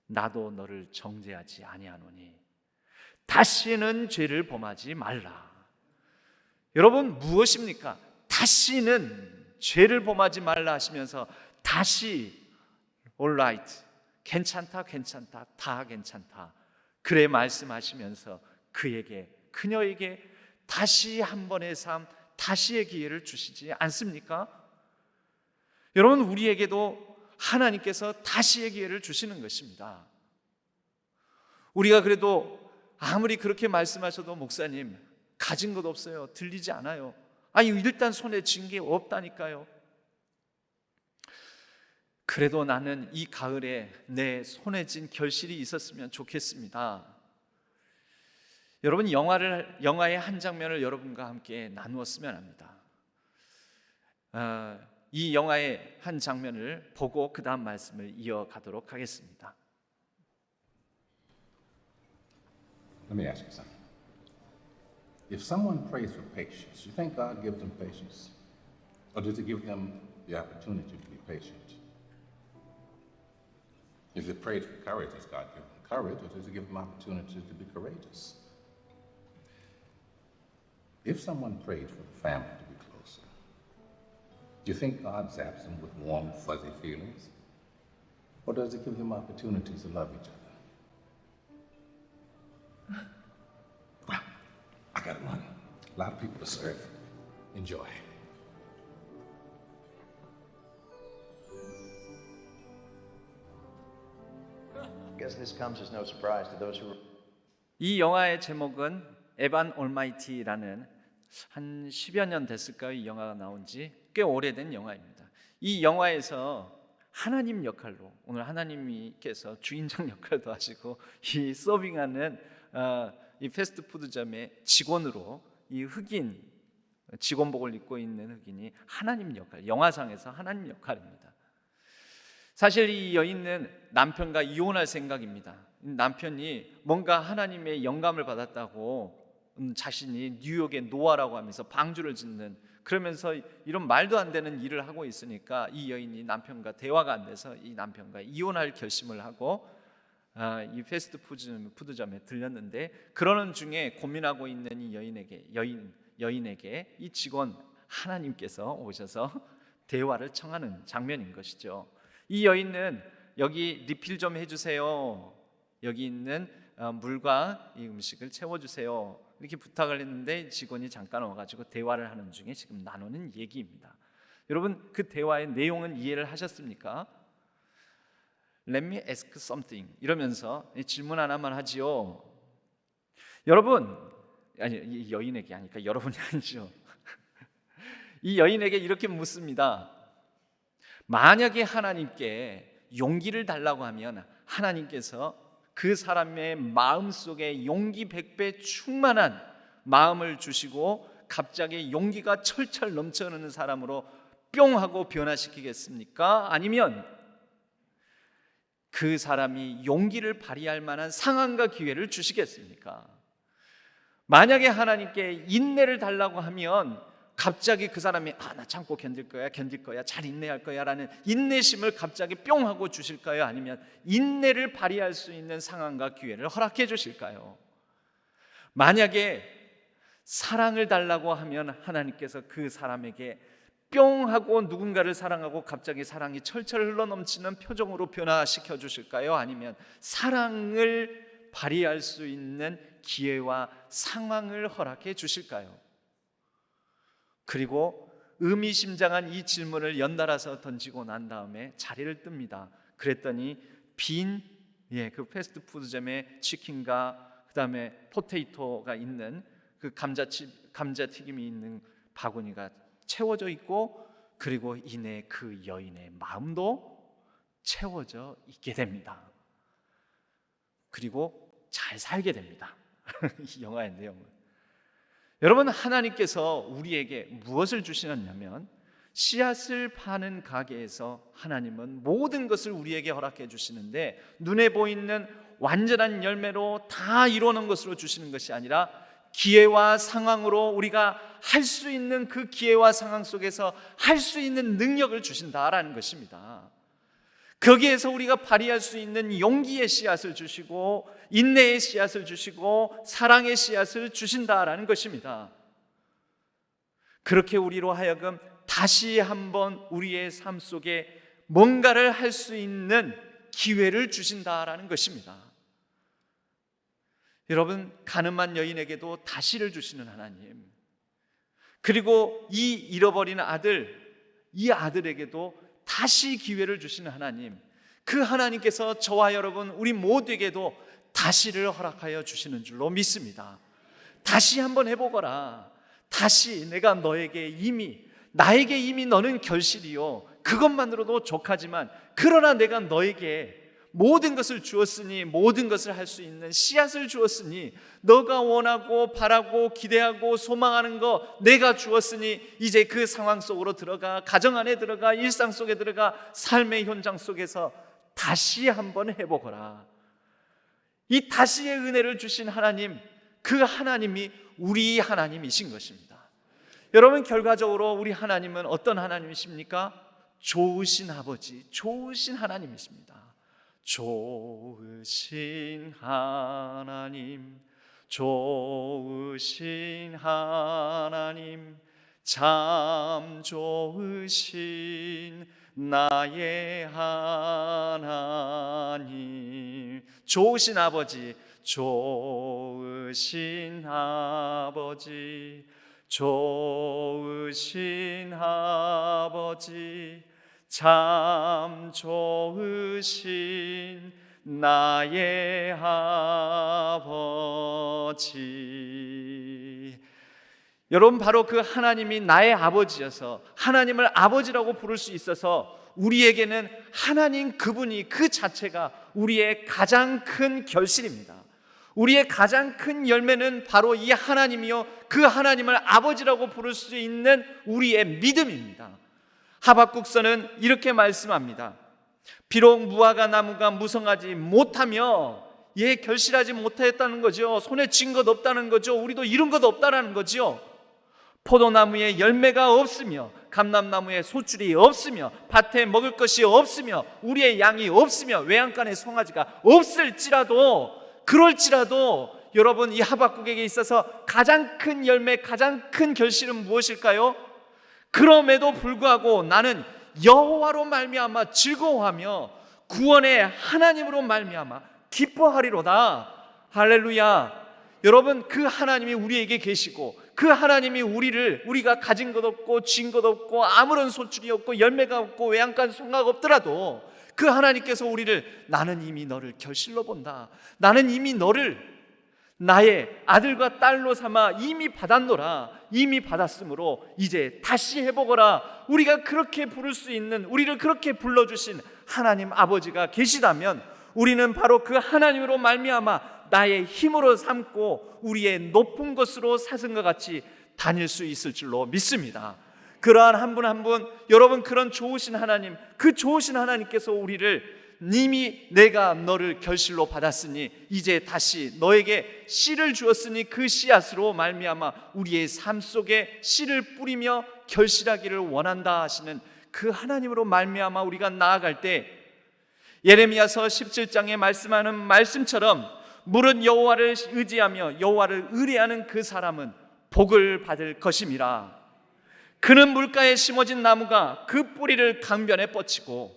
[SPEAKER 4] 나도 너를 정죄하지 아니하노니 다시는 죄를 범하지 말라. 여러분, 무엇입니까? 다시는 죄를 범하지 말라 하시면서 다시 alright, 괜찮다, 다 괜찮다, 그래 말씀하시면서 그녀에게 다시 한 번의 삶, 다시의 기회를 주시지 않습니까? 여러분, 우리에게도 하나님께서 다시의 기회를 주시는 것입니다. 우리가 그래도 아무리 그렇게 말씀하셔도 목사님, 가진 것 없어요, 들리지 않아요. 아니, 일단 손에 쥔 게 없다니까요. 그래도 나는 이 가을에 내 손에 쥔 결실이 있었으면 좋겠습니다. 여러분, 영화의 한 장면을 여러분과 함께 나누었으면 합니다. 이 영화의 한 장면을 보고 그 다음 말씀을 이어가도록 하겠습니다.
[SPEAKER 5] Let me ask you something. If someone prays for patience, you think God gives them patience? Or does He give them the opportunity to be patient? If they prayed for courage, does God give them courage, or does He give them opportunity to be courageous? If someone prayed for the family to be closer, do you think God zaps them with warm, fuzzy feelings? Or does He give them opportunities to love each other? Well, I gotta run. A lot of people to serve. Enjoy.
[SPEAKER 6] I guess this comes as no surprise to those who were
[SPEAKER 4] 이 영화의 제목은 에반 올마이티라는, 한 10여 년 됐을까요? 이 영화가 나온 지 꽤 오래된 영화입니다. 이 영화에서 하나님 역할로, 오늘 하나님께서 주인장 역할도 하시고 이 서빙하는 이 패스트푸드점의 직원으로, 이 흑인 직원복을 입고 있는 흑인이 하나님 역할, 영화상에서 하나님 역할입니다. 사실 이 여인은 남편과 이혼할 생각입니다. 남편이 뭔가 하나님의 영감을 받았다고 자신이 뉴욕의 노아라고 하면서 방주를 짓는, 그러면서 이런 말도 안 되는 일을 하고 있으니까 이 여인이 남편과 대화가 안 돼서 이 남편과 이혼할 결심을 하고 이 패스트푸드점에 들렸는데, 그러는 중에 고민하고 있는 이 여인에게 이 직원 하나님께서 오셔서 대화를 청하는 장면인 것이죠. 이 여인은 여기 리필 좀 해주세요, 여기 있는 물과 이 음식을 채워주세요, 이렇게 부탁을 했는데 직원이 잠깐 와가지고 대화를 하는 중에 지금 나누는 얘기입니다. 여러분, 그 대화의 내용은 이해를 하셨습니까? Let me ask something 이러면서 질문 하나만 하지요. 여러분, 아니, 이 여인에게 하니까 여러분이 아니죠. 이 여인에게 이렇게 묻습니다. 만약에 하나님께 용기를 달라고 하면 하나님께서 그 사람의 마음속에 용기 100배 충만한 마음을 주시고 갑자기 용기가 철철 넘쳐나는 사람으로 뿅 하고 변화시키겠습니까? 아니면 그 사람이 용기를 발휘할 만한 상황과 기회를 주시겠습니까? 만약에 하나님께 인내를 달라고 하면 갑자기 그 사람이 나 참고 견딜 거야, 잘 인내할 거야 라는 인내심을 갑자기 뿅 하고 주실까요? 아니면 인내를 발휘할 수 있는 상황과 기회를 허락해 주실까요? 만약에 사랑을 달라고 하면 하나님께서 그 사람에게 뿅 하고 누군가를 사랑하고 갑자기 사랑이 철철 흘러넘치는 표정으로 변화시켜 주실까요? 아니면 사랑을 발휘할 수 있는 기회와 상황을 허락해 주실까요? 그리고 의미심장한 이 질문을 연달아서 던지고 난 다음에 자리를 뜹니다. 그랬더니 빈 그 패스트푸드점에 치킨과 그 다음에 포테이토가 있는 그 감자튀김이 있는 바구니가 채워져 있고, 그리고 이내 그 여인의 마음도 채워져 있게 됩니다. 그리고 잘 살게 됩니다. 이 영화의 내용은, 여러분, 하나님께서 우리에게 무엇을 주시느냐면, 씨앗을 파는 가게에서 하나님은 모든 것을 우리에게 허락해 주시는데, 눈에 보이는 완전한 열매로 다 이루어놓은 것으로 주시는 것이 아니라 기회와 상황으로 우리가 할 수 있는 그 기회와 상황 속에서 할 수 있는 능력을 주신다라는 것입니다. 거기에서 우리가 발휘할 수 있는 용기의 씨앗을 주시고, 인내의 씨앗을 주시고, 사랑의 씨앗을 주신다라는 것입니다. 그렇게 우리로 하여금 다시 한번 우리의 삶 속에 뭔가를 할 수 있는 기회를 주신다라는 것입니다. 여러분, 가늠한 여인에게도 다시를 주시는 하나님, 그리고 이 잃어버린 아들, 이 아들에게도 다시 기회를 주시는 하나님, 그 하나님께서 저와 여러분 우리 모두에게도 다시를 허락하여 주시는 줄로 믿습니다. 다시 한번 해보거라. 다시 내가 나에게 이미 너는 결실이요, 그것만으로도 족하지만 그러나 내가 너에게 모든 것을 주었으니, 모든 것을 할 수 있는 씨앗을 주었으니, 너가 원하고 바라고 기대하고 소망하는 거 내가 주었으니, 이제 그 상황 속으로 들어가, 가정 안에 들어가, 일상 속에 들어가, 삶의 현장 속에서 다시 한번 해보거라. 이 다시의 은혜를 주신 하나님, 그 하나님이 우리 하나님이신 것입니다. 여러분, 결과적으로 우리 하나님은 어떤 하나님이십니까? 좋으신 아버지, 좋으신 하나님이십니다. 좋으신 하나님, 좋으신 하나님, 참 좋으신 나의 하나님. 좋으신 아버지, 좋으신 아버지, 좋으신 아버지, 참 좋으신 나의 아버지. 여러분, 바로 그 하나님이 나의 아버지여서 하나님을 아버지라고 부를 수 있어서 우리에게는 하나님 그분이 그 자체가 우리의 가장 큰 결실입니다. 우리의 가장 큰 열매는 바로 이 하나님이요, 그 하나님을 아버지라고 부를 수 있는 우리의 믿음입니다. 하박국서는 이렇게 말씀합니다. 비록 무화과 나무가 무성하지 못하며, 결실하지 못했다는 거죠. 손에 쥔 것 없다는 거죠. 우리도 이룬 것 없다는 거죠. 포도나무에 열매가 없으며, 감람나무에 소출이 없으며, 밭에 먹을 것이 없으며, 우리의 양이 없으며, 외양간에 송아지가 없을지라도, 그럴지라도 여러분, 이 하박국에게 있어서 가장 큰 열매, 가장 큰 결실은 무엇일까요? 그럼에도 불구하고 나는 여호와로 말미암아 즐거워하며 구원의 하나님으로 말미암아 기뻐하리로다. 할렐루야. 여러분, 그 하나님이 우리에게 계시고, 그 하나님이 우리가 가진 것 없고 쥔 것 없고 아무런 소출이 없고 열매가 없고 외양간 송아가 없더라도 그 하나님께서 우리를, 나는 이미 너를 결실로 본다, 나는 이미 너를 나의 아들과 딸로 삼아 이미 받았노라, 이미 받았으므로 이제 다시 해보거라. 우리가 그렇게 부를 수 있는, 우리를 그렇게 불러주신 하나님 아버지가 계시다면 우리는 바로 그 하나님으로 말미암아 나의 힘으로 삼고 우리의 높은 곳으로 사슴과 같이 다닐 수 있을 줄로 믿습니다. 그러한 한 분 한 분, 여러분, 그런 좋으신 하나님, 그 좋으신 하나님께서 우리를 이미 내가 너를 결실로 받았으니 이제 다시 너에게 씨를 주었으니 그 씨앗으로 말미암아 우리의 삶 속에 씨를 뿌리며 결실하기를 원한다 하시는 그 하나님으로 말미암아 우리가 나아갈 때, 예레미야서 17장에 말씀하는 말씀처럼 무릇 여호와를 의지하며 여호와를 의뢰하는 그 사람은 복을 받을 것임이라. 그는 물가에 심어진 나무가 그 뿌리를 강변에 뻗치고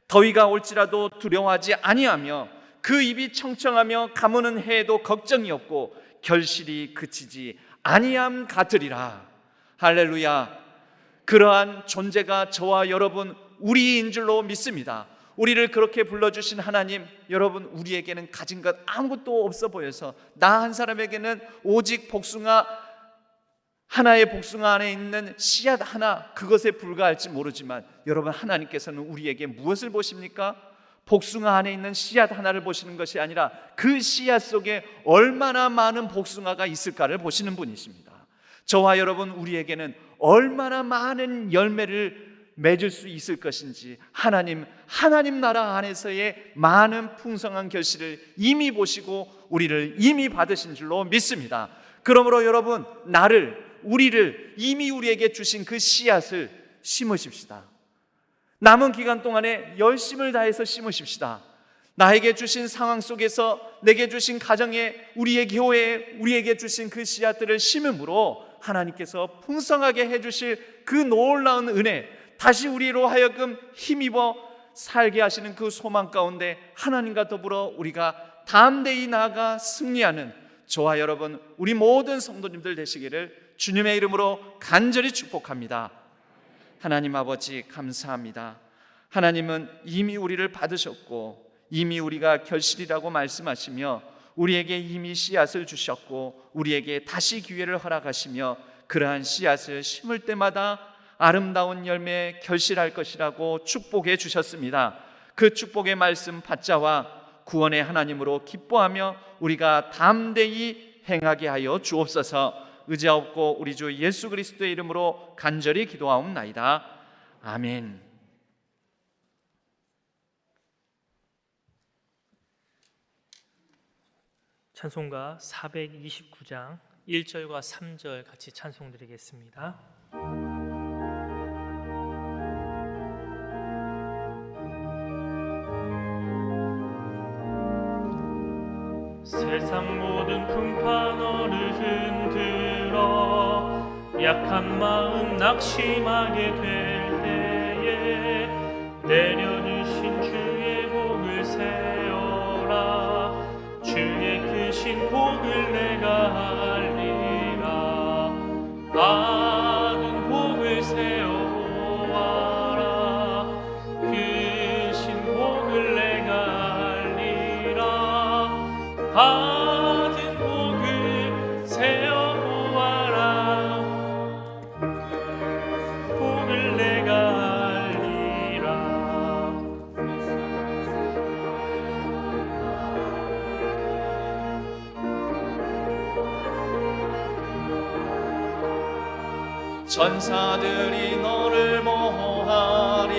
[SPEAKER 4] 더위가 올지라도 두려워하지 아니하며 그 입이 청청하며 가무는 해에도 걱정이 없고 결실이 그치지 아니함 같으리라. 할렐루야. 그러한 존재가 저와 여러분 우리인 줄로 믿습니다. 우리를 그렇게 불러주신 하나님, 여러분, 우리에게는 가진 것 아무것도 없어 보여서 나 한 사람에게는 오직 복숭아 하나의 복숭아 안에 있는 씨앗 하나, 그것에 불과할지 모르지만 여러분, 하나님께서는 우리에게 무엇을 보십니까? 복숭아 안에 있는 씨앗 하나를 보시는 것이 아니라 그 씨앗 속에 얼마나 많은 복숭아가 있을까를 보시는 분이십니다. 저와 여러분, 우리에게는 얼마나 많은 열매를 맺을 수 있을 것인지 하나님 나라 안에서의 많은 풍성한 결실을 이미 보시고 우리를 이미 받으신 줄로 믿습니다. 그러므로 여러분, 우리를 이미 우리에게 주신 그 씨앗을 심으십시다. 남은 기간 동안에 열심을 다해서 심으십시다. 나에게 주신 상황 속에서, 내게 주신 가정에, 우리의 교회에 우리에게 주신 그 씨앗들을 심음으로 하나님께서 풍성하게 해주실 그 놀라운 은혜, 다시 우리로 하여금 힘입어 살게 하시는 그 소망 가운데 하나님과 더불어 우리가 담대히 나아가 승리하는 저와 여러분, 우리 모든 성도님들 되시기를 주님의 이름으로 간절히 축복합니다. 하나님 아버지, 감사합니다. 하나님은 이미 우리를 받으셨고 이미 우리가 결실이라고 말씀하시며 우리에게 이미 씨앗을 주셨고 우리에게 다시 기회를 허락하시며 그러한 씨앗을 심을 때마다 아름다운 열매 결실할 것이라고 축복해 주셨습니다. 그 축복의 말씀 받자와 구원의 하나님으로 기뻐하며 우리가 담대히 행하게 하여 주옵소서. 의지하옵고 우리 주 예수 그리스도의 이름으로 간절히 기도하옵나이다. 아멘.
[SPEAKER 1] 찬송가 429장 1절과 3절 같이 찬송드리겠습니다. 세상 모든 풍파 너를 흔들어 약한 마음 낙심하게 될 때에 내려주신 주의 복을 세어라. 주의 크신 복을 내가 알리라. 받은 복을 세워와라. 크신 복을 내가 알리라. 받은 복을 세워보아라. 복을 내가 알리라.
[SPEAKER 4] 전사들이 너를 모하리니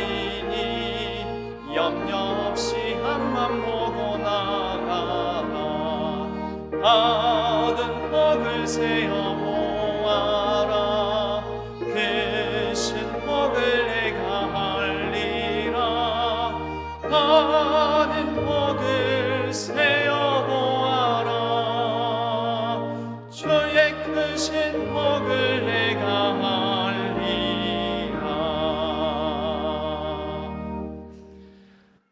[SPEAKER 4] 염려 없이 앞만 보고 나가라. 받은 복을 세어 보아라. 크신 복을 내가 알리라. 받은 복을 세어 보아라. 주의 크신 복을 내가 알리라.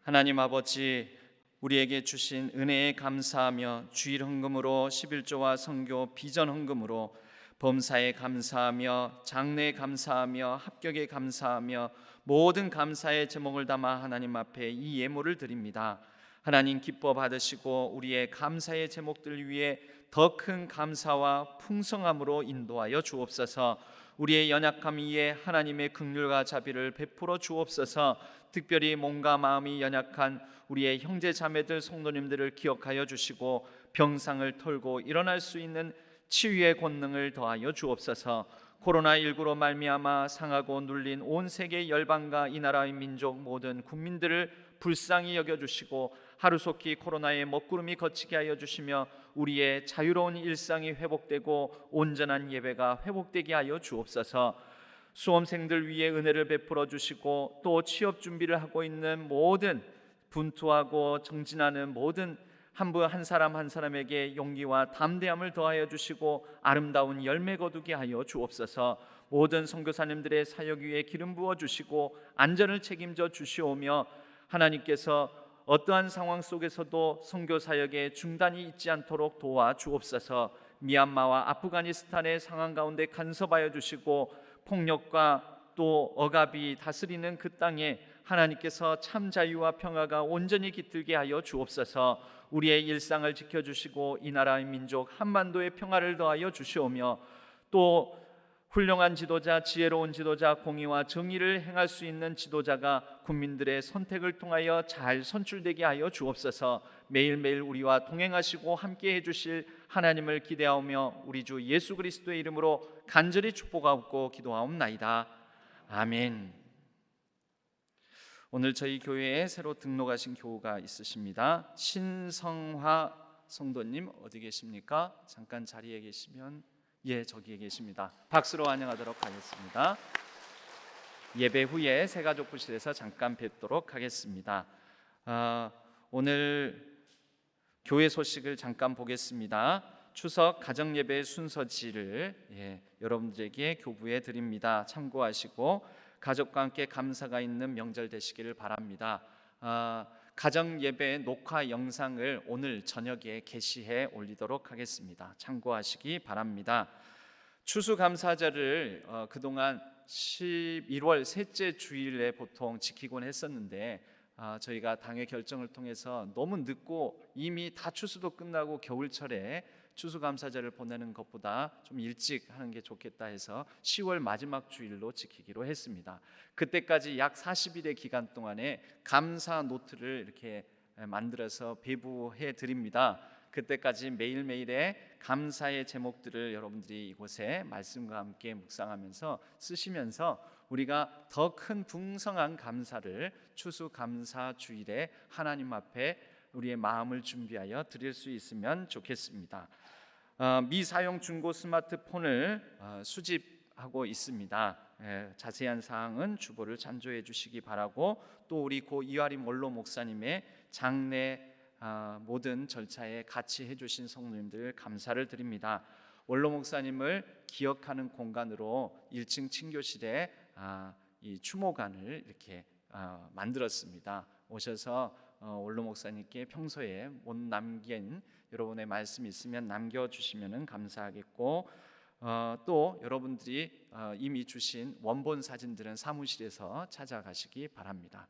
[SPEAKER 4] 하나님 아버지, 우리에게 주신 은혜에 감사하며 주일 헌금으로 11조와 선교 비전 헌금으로 범사에 감사하며 장래에 감사하며 합격에 감사하며 모든 감사의 제목을 담아 하나님 앞에 이 예물을 드립니다. 하나님 기뻐 받으시고 우리의 감사의 제목들 위에 더 큰 감사와 풍성함으로 인도하여 주옵소서. 우리의 연약함 위에 하나님의 긍휼과 자비를 베풀어 주옵소서. 특별히 몸과 마음이 연약한 우리의 형제 자매들 성도님들을 기억하여 주시고 병상을 털고 일어날 수 있는 치유의 권능을 더하여 주옵소서. 코로나19로 말미암아 상하고 눌린 온 세계 열방과 이 나라의 민족 모든 국민들을 불쌍히 여겨주시고 하루속히 코로나의 먹구름이 거치게 하여 주시며 우리의 자유로운 일상이 회복되고 온전한 예배가 회복되게 하여 주옵소서. 수험생들 위해 은혜를 베풀어 주시고 또 취업 준비를 하고 있는 모든 분투하고 정진하는 모든 한 분 한 사람 한 사람에게 용기와 담대함을 더하여 주시고 아름다운 열매 거두게 하여 주옵소서. 모든 선교사님들의 사역 위에 기름 부어 주시고 안전을 책임져 주시오며 하나님께서 어떠한 상황 속에서도 선교 사역에 중단이 있지 않도록 도와 주옵소서. 미얀마와 아프가니스탄의 상황 가운데 간섭하여 주시고 폭력과 또 억압이 다스리는 그 땅에 하나님께서 참 자유와 평화가 온전히 깃들게 하여 주옵소서. 우리의 일상을 지켜주시고 이 나라의 민족 한반도의 평화를 더하여 주시오며 또 훌륭한 지도자, 지혜로운 지도자, 공의와 정의를 행할 수 있는 지도자가 국민들의 선택을 통하여 잘 선출되게 하여 주옵소서. 매일매일 우리와 동행하시고 함께 해주실 하나님을 기대하며 우리 주 예수 그리스도의 이름으로 간절히 축복하고 기도하옵나이다. 아멘. 오늘 저희 교회에 새로 등록하신 교우가 있으십니다. 신성화 성도님 어디 계십니까? 잠깐 자리에 계시면, 예, 저기에 계십니다. 박수로 환영하도록 하겠습니다. 예배 후에 새가족 부실에서 잠깐 뵙도록 하겠습니다. 오늘 교회 소식을 잠깐 보겠습니다. 추석 가정 예배 순서지를 여러분들에게 교부해 드립니다. 참고하시고 가족과 함께 감사가 있는 명절 되시기를 바랍니다. 가정 예배 녹화 영상을 오늘 저녁에 게시해 올리도록 하겠습니다. 참고하시기 바랍니다. 추수감사절을 그동안 11월 셋째 주일에 보통 지키곤 했었는데 저희가 당의 결정을 통해서 너무 늦고 이미 다 추수도 끝나고 겨울철에 추수감사절을 보내는 것보다 좀 일찍 하는 게 좋겠다 해서 10월 마지막 주일로 지키기로 했습니다. 그때까지 약 40일의 기간 동안에 감사 노트를 이렇게 만들어서 배부해 드립니다. 그때까지 매일매일의 감사의 제목들을 여러분들이 이곳에 말씀과 함께 묵상하면서 쓰시면서 우리가 더 큰 풍성한 감사를 추수감사 주일에 하나님 앞에 우리의 마음을 준비하여 드릴 수 있으면 좋겠습니다. 미사용 중고 스마트폰을 수집하고 있습니다. 자세한 사항은 주보를 참조해 주시기 바라고, 또 우리 고 이화림 원로 목사님의 장례 모든 절차에 같이 해주신 성도님들 감사를 드립니다. 원로 목사님을 기억하는 공간으로 1층 친교실에 이 추모관을 이렇게 만들었습니다. 오셔서 원로 목사님께 평소에 못 남긴 여러분의 말씀이 있으면 남겨주시면 감사하겠고, 또 여러분들이 이미 주신 원본 사진들은 사무실에서 찾아가시기 바랍니다.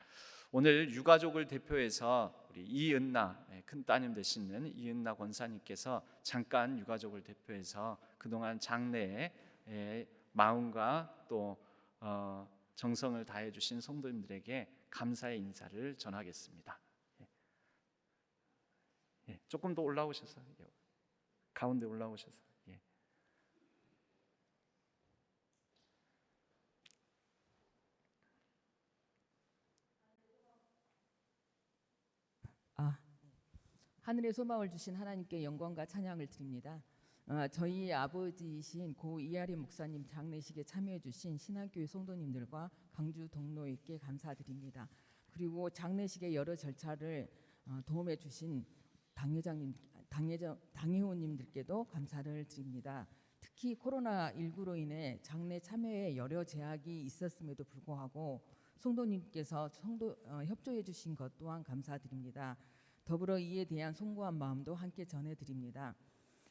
[SPEAKER 4] 오늘 유가족을 대표해서 우리 이은나 큰따님 되시는 이은나 권사님께서 잠깐 유가족을 대표해서 그동안 장래에 마음과 또 정성을 다해 주신 성도님들에게 감사의 인사를 전하겠습니다. 조금 더 올라오셔서, 가운데 올라오셔서.
[SPEAKER 7] 하늘의 소망을 주신 하나님께 영광과 찬양을 드립니다. 저희 아버지이신 고 이하림 목사님 장례식에 참여해 주신 신한교회 성도님들과 강주 동로에게 감사드립니다. 그리고 장례식의 여러 절차를 도움해 주신 당회원님들께도 감사를 드립니다. 특히 코로나19로 인해 장례 참여에 여러 제약이 있었음에도 불구하고 성도님께서 협조해 주신 것 또한 감사드립니다. 더불어 이에 대한 송구한 마음도 함께 전해드립니다.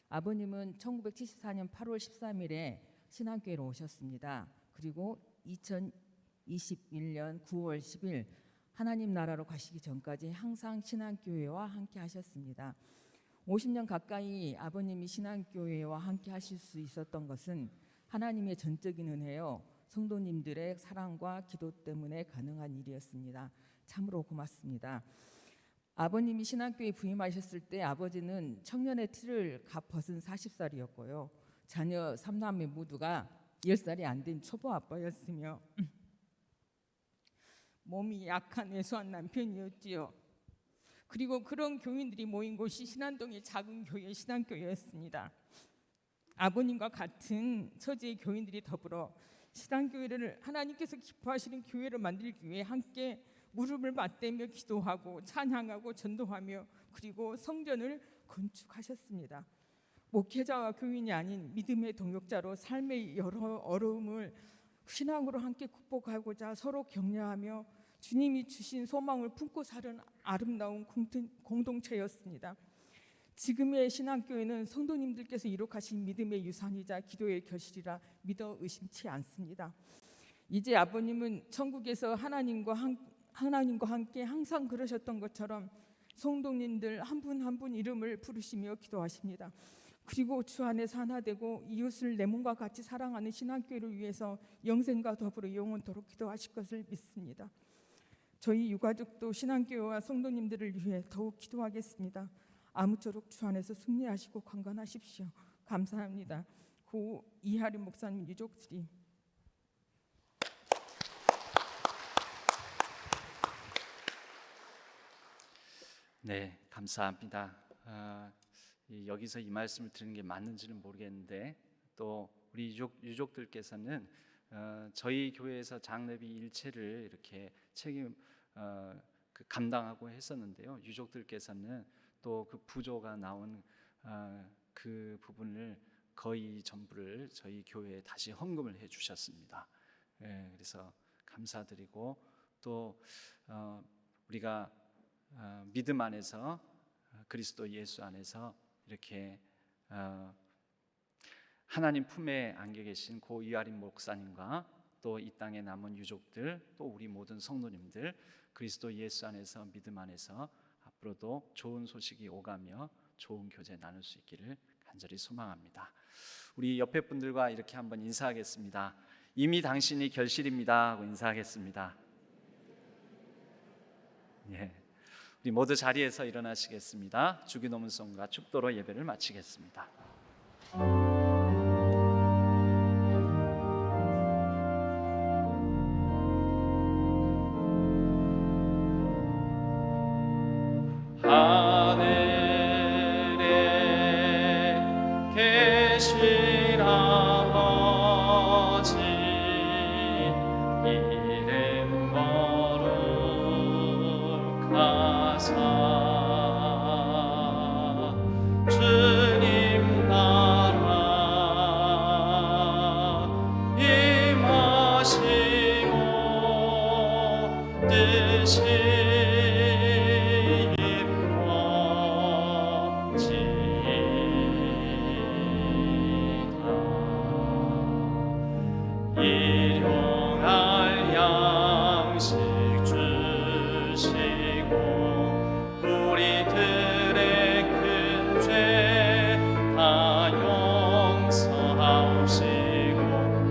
[SPEAKER 7] 아버님은 1974년 8월 13일에 신한교회로 오셨습니다. 그리고 2021년 9월 10일 하나님 나라로 가시기 전까지 항상 신한교회와 함께 하셨습니다. 50년 가까이 아버님이 신한교회와 함께 하실 수 있었던 것은 하나님의 전적인 은혜요, 성도님들의 사랑과 기도 때문에 가능한 일이었습니다. 참으로 고맙습니다. 아버님이 신한교회에 부임하셨을 때 아버지는 청년의 틀을 벗은 40살이었고요. 자녀 3남매 모두가 10살이 안 된 초보 아빠였으며 몸이 약한 왜소한 남편이었지요. 그리고 그런 교인들이 모인 곳이 신안동의 작은 교회 신한교회였습니다. 아버님과 같은 처지의 교인들이 더불어 신한교회를 하나님께서 기뻐하시는 교회를 만들기 위해 함께 무릎을 맞대며 기도하고 찬양하고 전도하며 그리고 성전을 건축하셨습니다. 목회자와 교인이 아닌 믿음의 동역자로 삶의 여러 어려움을 신앙으로 함께 극복하고자 서로 격려하며 주님이 주신 소망을 품고 사는 아름다운 공동체였습니다. 지금의 신앙교회는 성도님들께서 이룩하신 믿음의 유산이자 기도의 결실이라 믿어 의심치 않습니다. 이제 아버님은 천국에서 하나님과 함께 항상 그러셨던 것처럼 성도님들 한 분 한 분 이름을 부르시며 기도하십니다. 그리고 주 안에서 하나 되고 이웃을 내 몸과 같이 사랑하는 신앙교회를 위해서 영생과 더불어 영원토록 기도하실 것을 믿습니다. 저희 유가족도 신앙교회와 성도님들을 위해 더욱 기도하겠습니다. 아무쪼록 주 안에서 승리하시고 강건하십시오. 감사합니다. 고 이하림 목사님 유족들이.
[SPEAKER 4] 네, 감사합니다. 여기서 이 말씀을 드리는 게 맞는지는 모르겠는데 또 우리 유족들께서는 저희 교회에서 장례비 일체를 이렇게 감당하고 했었는데요. 유족들께서는 또 그 부조가 나온 그 부분을 거의 전부를 저희 교회에 다시 헌금을 해주셨습니다. 그래서 감사드리고 또 우리가 믿음 안에서 그리스도 예수 안에서 이렇게 하나님 품에 안겨 계신 고 이하림 목사님과 또 이 땅에 남은 유족들 또 우리 모든 성도님들 그리스도 예수 안에서 믿음 안에서 앞으로도 좋은 소식이 오가며 좋은 교제 나눌 수 있기를 간절히 소망합니다. 우리 옆에 분들과 이렇게 한번 인사하겠습니다. 이미 당신이 결실입니다 하고 인사하겠습니다. 예. 우리 모두 자리에서 일어나시겠습니다. 주기도문송과 축도로 예배를 마치겠습니다.
[SPEAKER 3] 하늘에 계신 아버지 이름 거룩하사 주님 나라 임하시고 뜻이 일용할 양식 주시고 우리들의 큰 죄 다 용서하옵시고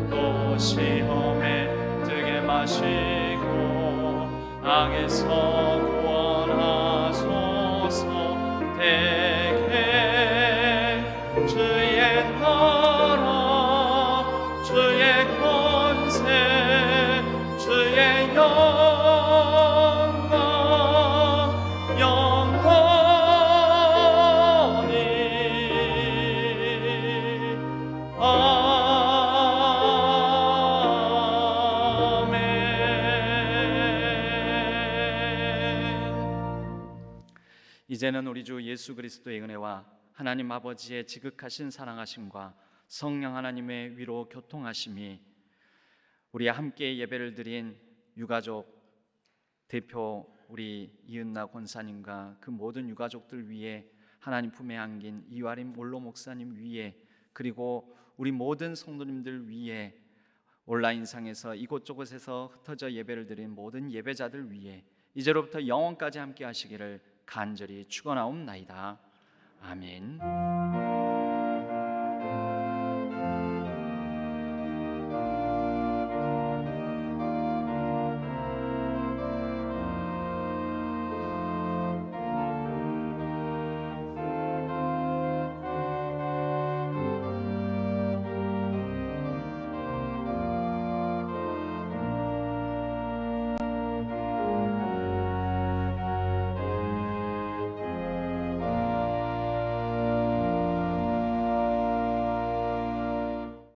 [SPEAKER 3] 또 시험에 들게 마시고 악에서 구원하소서. 대개 주의 나라 주의 권세 주의 영광 영원히 아멘.
[SPEAKER 4] 이제는 우리 주 예수 그리스도의 은혜와 하나님 아버지의 지극하신 사랑하심과 성령 하나님의 위로 교통하심이 우리 함께 예배를 드린 유가족 대표 우리 이은나 권사님과 그 모든 유가족들 위에 하나님 품에 안긴 이하림 원로 목사님 위에 그리고 우리 모든 성도님들 위에 온라인상에서 이곳저곳에서 흩어져 예배를 드린 모든 예배자들 위에 이제로부터 영원까지 함께 하시기를 간절히 축원하옵나이다. 아멘.